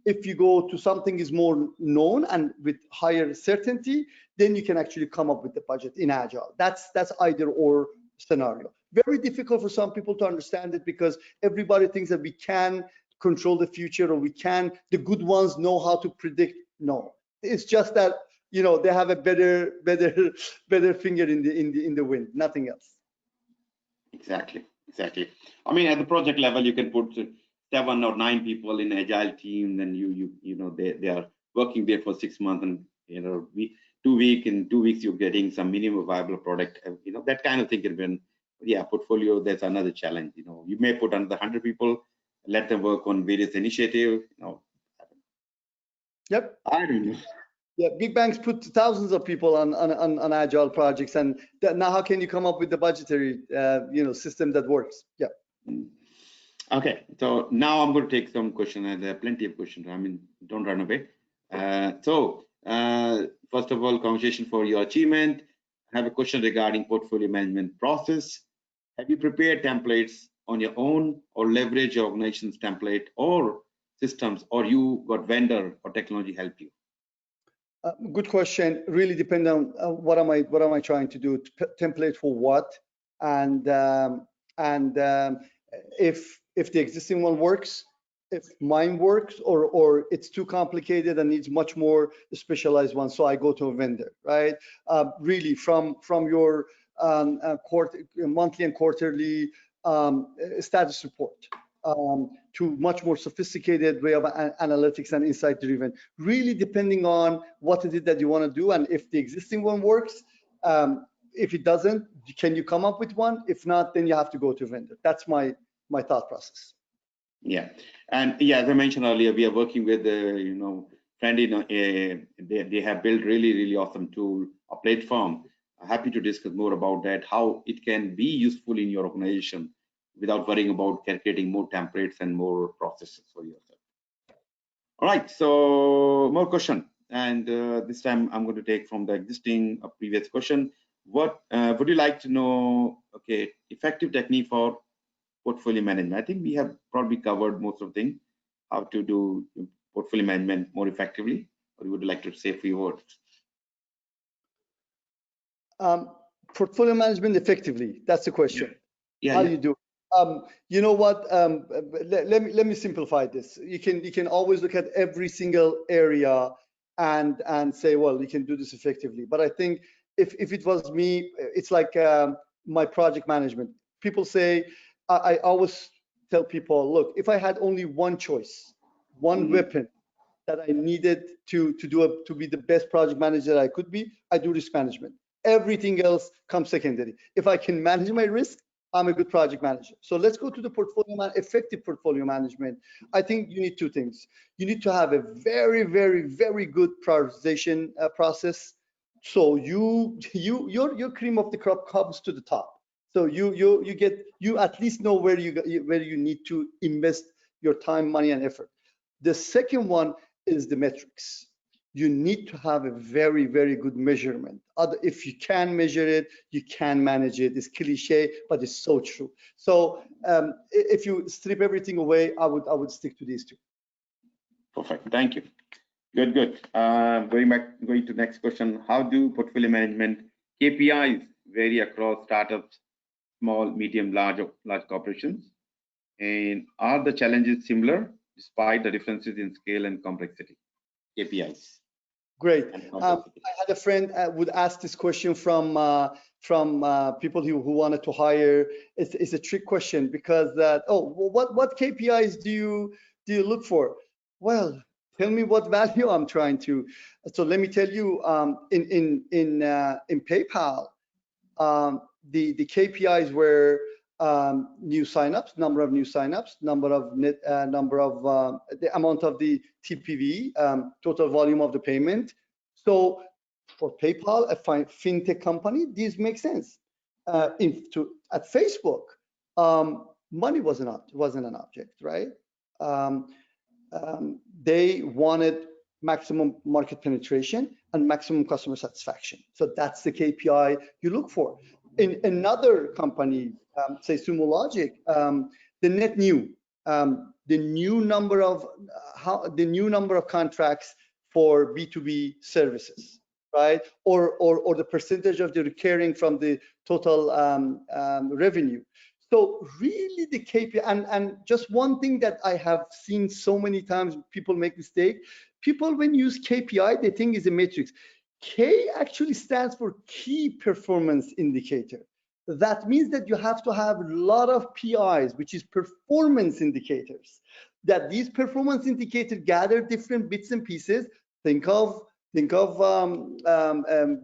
If you go to something is more known and with higher certainty, then you can actually come up with the budget in Agile. That's either or scenario. Very difficult for some people to understand it, because everybody thinks that we can control the future, or we can, the good ones know how to predict. No, it's just that, you know, they have a better finger in the wind, nothing else. Exactly. I mean, at the project level, you can put 7 or 9 people in agile team, and you know they are working there for 6 months, and you know in 2 weeks you're getting some minimum viable product. You know, that kind of thing can be. Yeah, portfolio, that's another challenge. You know, you may put another 100 people, let them work on various initiatives. You know. Yep. I don't know. Yeah, big banks put thousands of people on agile projects, and now how can you come up with the budgetary system that works? Yeah. Okay, so now I'm going to take some questions, and there are plenty of questions. I mean, don't run away. First of all, congratulations for your achievement. I have a question regarding portfolio management process. Have you prepared templates on your own, or leverage your organization's template or systems, or you got vendor or technology help you? Good question. Really depend on what am I trying to do? Template for what? And if the existing one works, if mine works, or it's too complicated and needs much more specialized one, so I go to a vendor, right? Really from your monthly and quarterly status report, to much more sophisticated way of analytics and insight driven, really depending on what is it that you want to do, and if the existing one works. If it doesn't, can you come up with one? If not, then you have to go to a vendor. That's my thought process. Yeah, and yeah, as I mentioned earlier, we are working with friend they have built really awesome tool, a platform. Happy to discuss more about that, how it can be useful in your organization without worrying about calculating more templates and more processes for yourself. All right, so more question, and this time I'm going to take from the existing previous question. What would you like to know? Okay, effective technique for portfolio management. I think we have probably covered most of things, how to do portfolio management more effectively, or you would like to say a few words? Portfolio management effectively, that's the question. Yeah. How do you do it? You know what, let me simplify this. You can always look at every single area and say, well, you can do this effectively. But I think if it was me, it's like my project management. People say, I always tell people, look, if I had only one choice, one weapon that I needed to be the best project manager that I could be, I do risk management. Everything else comes secondary. If I can manage my risk, I'm a good project manager. So let's go to the effective portfolio management. I think you need two things. You need to have a very good prioritization process. So your cream of the crop comes to the top. So you at least know where you need to invest your time, money, and effort. The second one is the metrics. You need to have a very good measurement. If you can measure it, you can manage it. It's cliche, but it's so true. So if you strip everything away, I would stick to these two. Perfect. Thank you. Good. Going to next question. How do portfolio management KPIs vary across startups, small, medium, large corporations? And are the challenges similar despite the differences in scale and complexity? KPIs. Great. I had a friend would ask this question from people who wanted to hire. It's a trick question because what KPIs do you look for? Well, tell me what value I'm trying to. So let me tell you, in PayPal, the KPIs were new signups, number of new signups, number of the amount of the TPV, total volume of the payment. So for PayPal, a fintech company, these make sense. At Facebook, money wasn't an object, right? They wanted maximum market penetration and maximum customer satisfaction. So that's the KPI you look for. In another company, say Sumo Logic, the net new, the new number of contracts for B2B services, right? Or the percentage of the recurring from the total revenue. So really the KPI, and just one thing that I have seen so many times people make mistake. People when use KPI, they think is a matrix. K actually stands for key performance indicator. That means that you have to have a lot of PIs, which is performance indicators. That these performance indicators gather different bits and pieces. Think of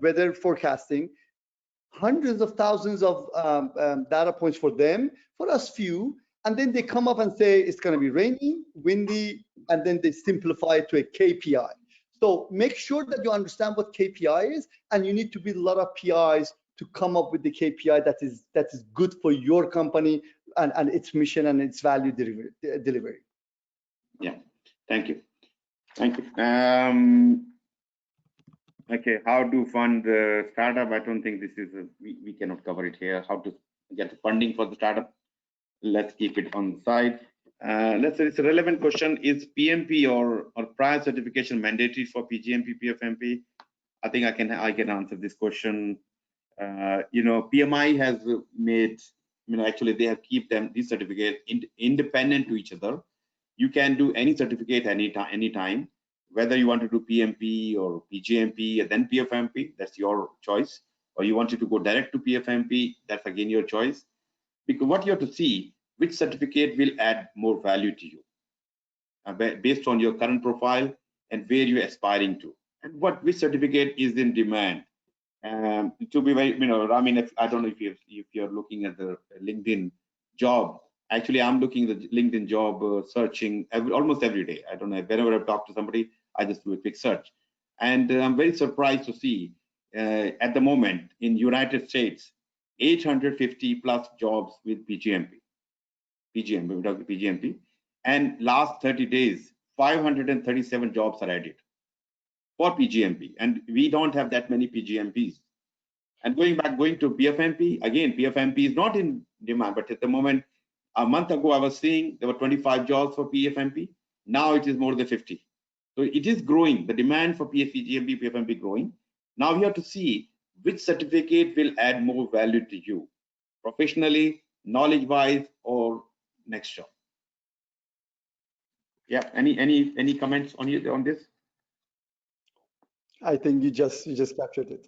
weather forecasting, hundreds of thousands of data points for them, for us few, and then they come up and say it's going to be rainy, windy, and then they simplify it to a KPI. So make sure that you understand what KPI is, and you need to build a lot of PIs to come up with the KPI that is good for your company and its mission and its value delivery. Yeah, thank you. Okay, how to fund the startup? I don't think this is we cannot cover it here. How to get funding for the startup? Let's keep it on the side. Let's say it's a relevant question. Is PMP or prior certification mandatory for PgMP, PfMP? I think I can answer this question. PMI has made, actually they have keep these certificates independent to each other. You can do any certificate anytime, whether you want to do PMP or PgMP and then PfMP, that's your choice. or you wanted to go direct to PfMP, that's again your choice. Because what you have to see, which certificate will add more value to you based on your current profile and where you're aspiring to, and which certificate is in demand. To be very, Ramin, I don't know if you're looking at the LinkedIn job. Actually, I'm looking at the LinkedIn job searching almost every day. I don't know, whenever I talk to somebody, I just do a quick search. And I'm very surprised to see at the moment in United States, 850 plus jobs with PgMP, and last 30 days, 537 jobs are added for PgMP, and we don't have that many PgMPs. And going to PfMP, again, PfMP is not in demand, but at the moment, a month ago, I was seeing there were 25 jobs for PfMP. Now it is more than 50. So it is growing. The demand for PgMP, PfMP growing. Now we have to see which certificate will add more value to you, professionally, knowledge-wise, or next job. Yeah. Any comments on this? I think you just captured it.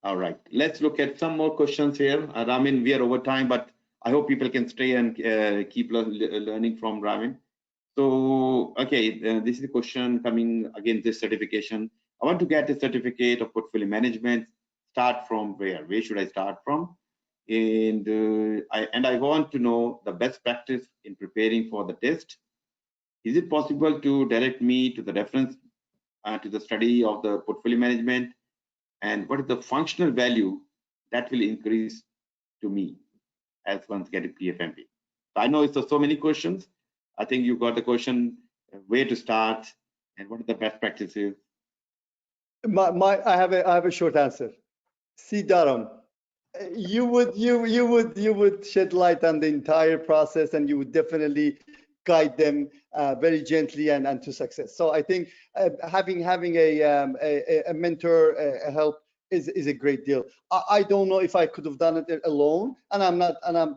All right. Let's look at some more questions here. Ramin, we are over time, but I hope people can stay and keep learning from Ramin. So, okay, this is a question coming again, this certification. I want to get a certificate of portfolio management. Start from where? Where should I start from? And I want to know the best practice in preparing for the test. Is it possible to direct me to the reference to the study of the portfolio management? And what is the functional value that will increase to me as once get a PfMP? I know it's so many questions. I think you got the question where to start and what are the best practices. I have a short answer. See, Dharam, you would shed light on the entire process, and you would definitely guide them very gently and to success. So I think having a mentor, a help is a great deal. I don't know if I could have done it alone, and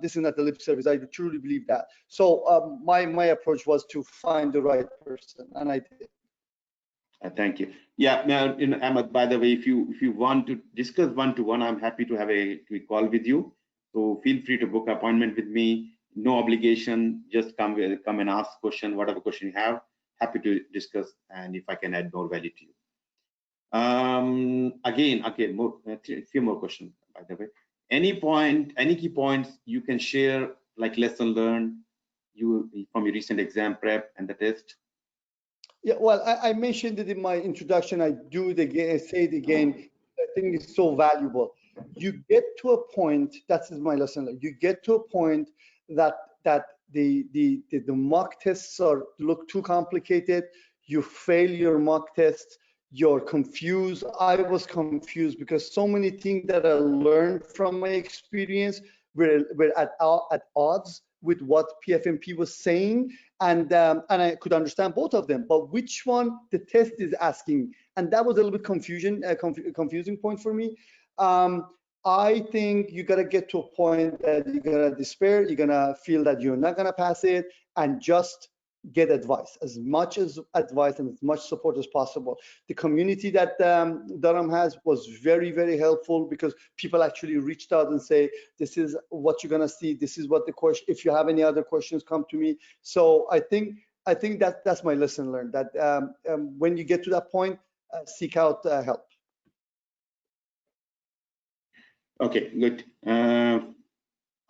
this is not the lip service. I truly believe that. So my approach was to find the right person, and I did. Thank you. Yeah, now, Ahmed, by the way, if you want to discuss one-to-one, I'm happy to have a quick call with you. So feel free to book an appointment with me. No obligation. Just come and ask question, whatever question you have. Happy to discuss, and if I can add more value to you. Again, a few more questions, by the way. Any key points you can share, like lesson learned from your recent exam prep and the test? Yeah, well, I mentioned it in my introduction. I do it again, I say it again. I think it's so valuable. You get to a point, that's my lesson learned. You get to a point that the mock tests look too complicated. You fail your mock tests. You're confused. I was confused because so many things that I learned from my experience were at odds with what PfMP was saying, and I could understand both of them, but which one the test is asking, and that was a little bit confusing point for me. I think you gotta get to a point that you're gonna despair, you're gonna feel that you're not gonna pass it, and just get advice, as much advice and as much support as possible. The community that Dharam has was very, very helpful, because people actually reached out and say, this is what you're gonna see, this is what the question, if you have any other questions, come to me. So I think that's my lesson learned, that when you get to that point, seek out help. Okay, good.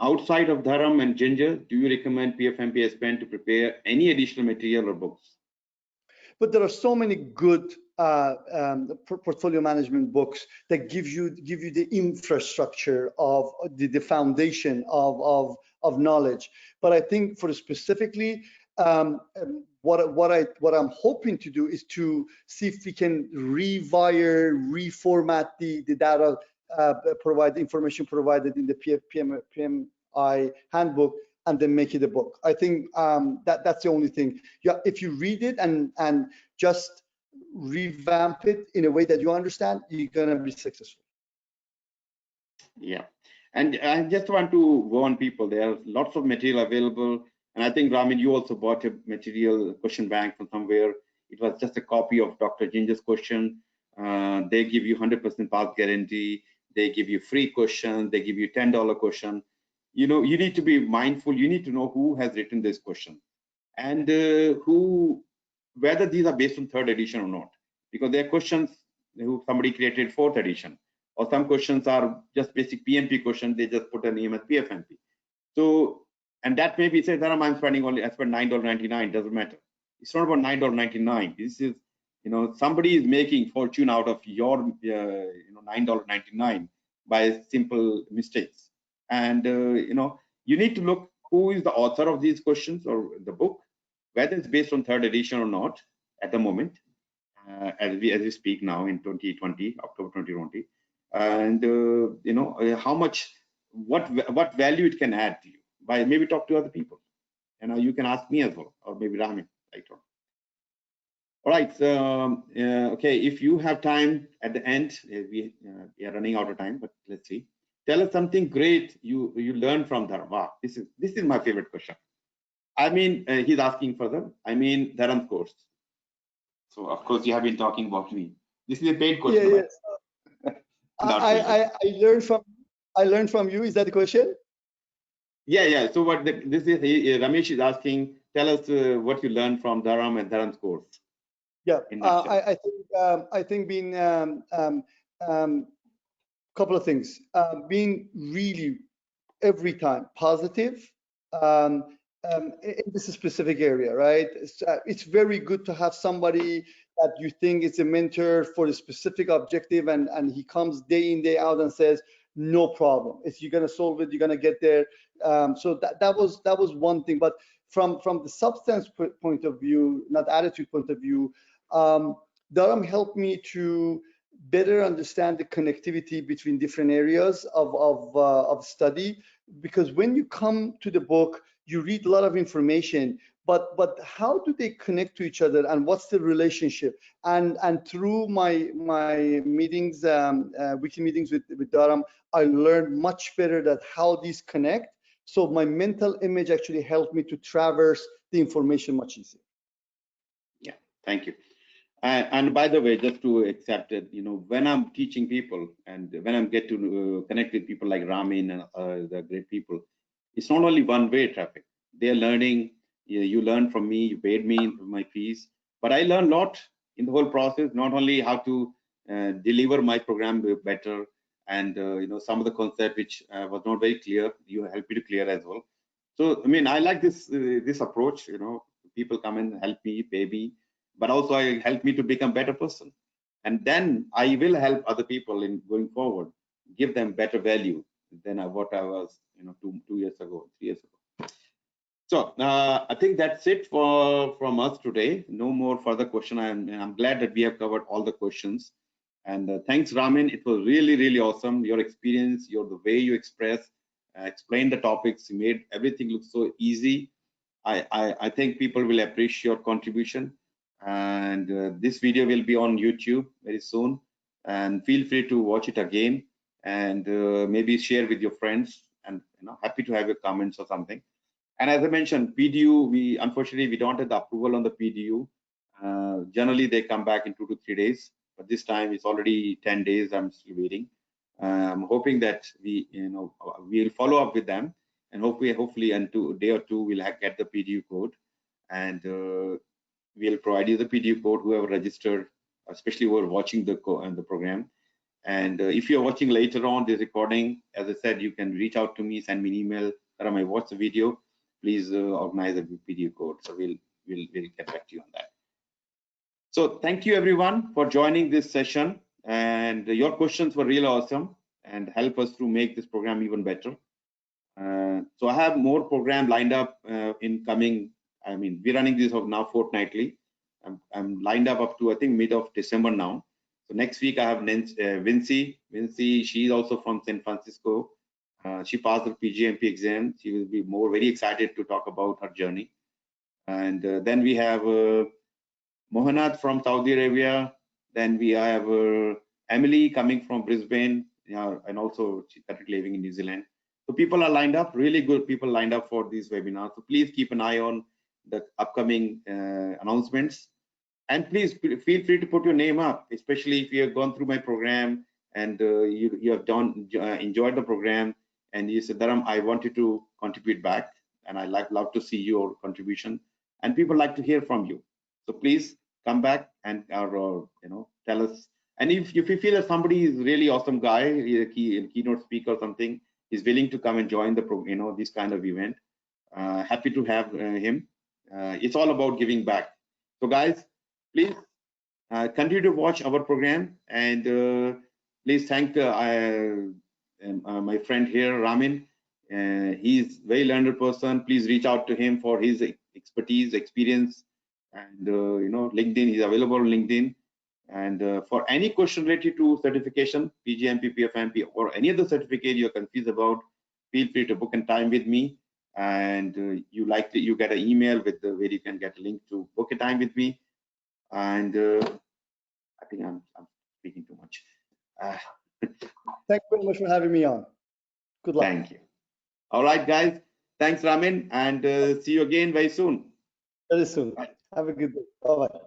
Outside of Dharam and Ginger, do you recommend PfMP Aspen to prepare any additional material or books? But there are so many good portfolio management books that give you the infrastructure of the foundation of knowledge. But I think for specifically, what I'm hoping to do is to see if we can reformat the data information provided in the PMI handbook, and then make it a book. I think that's the only thing. Yeah, if you read it and just revamp it in a way that you understand, you're gonna be successful. Yeah, and I just want to warn people, there are lots of material available, and I think, Ramin, you also bought a material question bank from somewhere. It was just a copy of Dr. Ginger's question. They give you 100% pass guarantee. they give you free questions, they give you $10 question. You know, you need to be mindful. You need to know who has written this question and whether these are based on 3rd edition or not, because there are questions who somebody created 4th edition, or some questions are just basic PMP questions. They just put a name as PfMP. So, and that maybe says that I'm spending only as per $9.99. Doesn't matter. It's not about $9.99. This is, you know, somebody is making fortune out of your $9.99 by simple mistakes. And you know, you need to look who is the author of these questions or the book, whether it's based on 3rd edition or not at the moment, as we speak now in 2020, October 2020, and you know, how much, what value it can add to you. By maybe talk to other people, and you can ask me as well, or maybe Ramin later on. All right, so okay, if you have time at the end, we are running out of time, but let's see. Tell us something great you learned from Dharam. Wow, this is my favorite question. I mean, he's asking further. I mean, Dharam's course. So of course you have been talking about me. This is a paid question. Yeah, yes. I learned from you. Is that the question? Yeah. So what this is, Ramesh is asking. Tell us what you learned from Dharam and Dharam's course. Yeah, I think being couple of things. Being really every time positive in this specific area, right? It's very good to have somebody that you think is a mentor for a specific objective, and he comes day in, day out and says, no problem. If you're gonna solve it, you're gonna get there. So that was one thing. But from the substance point of view, not attitude point of view, Dharam helped me to better understand the connectivity between different areas of study, because when you come to the book, you read a lot of information, but how do they connect to each other, and what's the relationship? And through my meetings, weekly meetings with Dharam, I learned much better that how these connect. So my mental image actually helped me to traverse the information much easier. Yeah, thank you. And by the way, just to accept it, you know, when I'm teaching people and when I get to connect with people like Ramin and the great people, it's not only one-way traffic. They're learning. You learn from me. You paid me for my fees, but I learned a lot in the whole process. Not only how to deliver my program better, and you know, some of the concept which was not very clear, you help me to clear as well. So I mean, I like this approach. You know, people come and help me, pay me, but also I help me to become a better person, and then I will help other people in going forward, give them better value than what I was, you know, 2 years ago, 3 years ago. So I think that's it from us today. No more further question. I'm glad that we have covered all the questions, and thanks, Ramin. It was really awesome. Your experience, the way you explain the topics, you made everything look so easy. I think people will appreciate your contribution. And this video will be on YouTube very soon, and feel free to watch it again, and maybe share with your friends, and you know, happy to have your comments or something. And as I mentioned, PDU, unfortunately we don't have the approval on the PDU. Generally they come back in 2 to 3 days, but this time it's already 10 days. I'm still waiting. I'm hoping that we'll follow up with them, and hopefully in a day or two we'll get the PDU code, and we'll provide you the PDU code, whoever registered, especially who are watching the program. And if you're watching later on this recording, as I said, you can reach out to me, send me an email, Dharam, I watched the video, please organize a PDU code. So we'll get back to you on that. So thank you everyone for joining this session, and your questions were really awesome and help us to make this program even better. So I have more program lined up in coming. I mean, we're running this now fortnightly. I'm lined up to I think mid of December now. So next week I have Vinci. She's also from San Francisco. She passed the PgMP exam. She will be very excited to talk about her journey. And then we have Mohanad from Saudi Arabia. Then we have Emily coming from Brisbane, and also she's currently living in New Zealand. So people are lined up, really good people lined up for these webinars. So please keep an eye on the upcoming announcements. And please feel free to put your name up, especially if you have gone through my program and you have enjoyed the program, and you said, Dharam, I wanted to contribute back, and I love to see your contribution, and people like to hear from you. So please come back and tell us. And if you feel that somebody is really awesome guy, a keynote speaker or something, is willing to come and join the this kind of event, happy to have him. It's all about giving back. So guys, please continue to watch our program, and please thank my friend here, Ramin. He's a very learned person. Please reach out to him for his expertise, experience, and LinkedIn. He's available on LinkedIn. And for any question related to certification, PgMP, PfMP, or any other certificate you're confused about, feel free to book a time with me. And you get an email with where you can get a link to book a time with me. And I think I'm speaking too much. Thank you very much for having me on. Good luck. Thank you. All right, guys. Thanks, Ramin, and see you again very soon. Very soon. Have a good day. Bye-bye.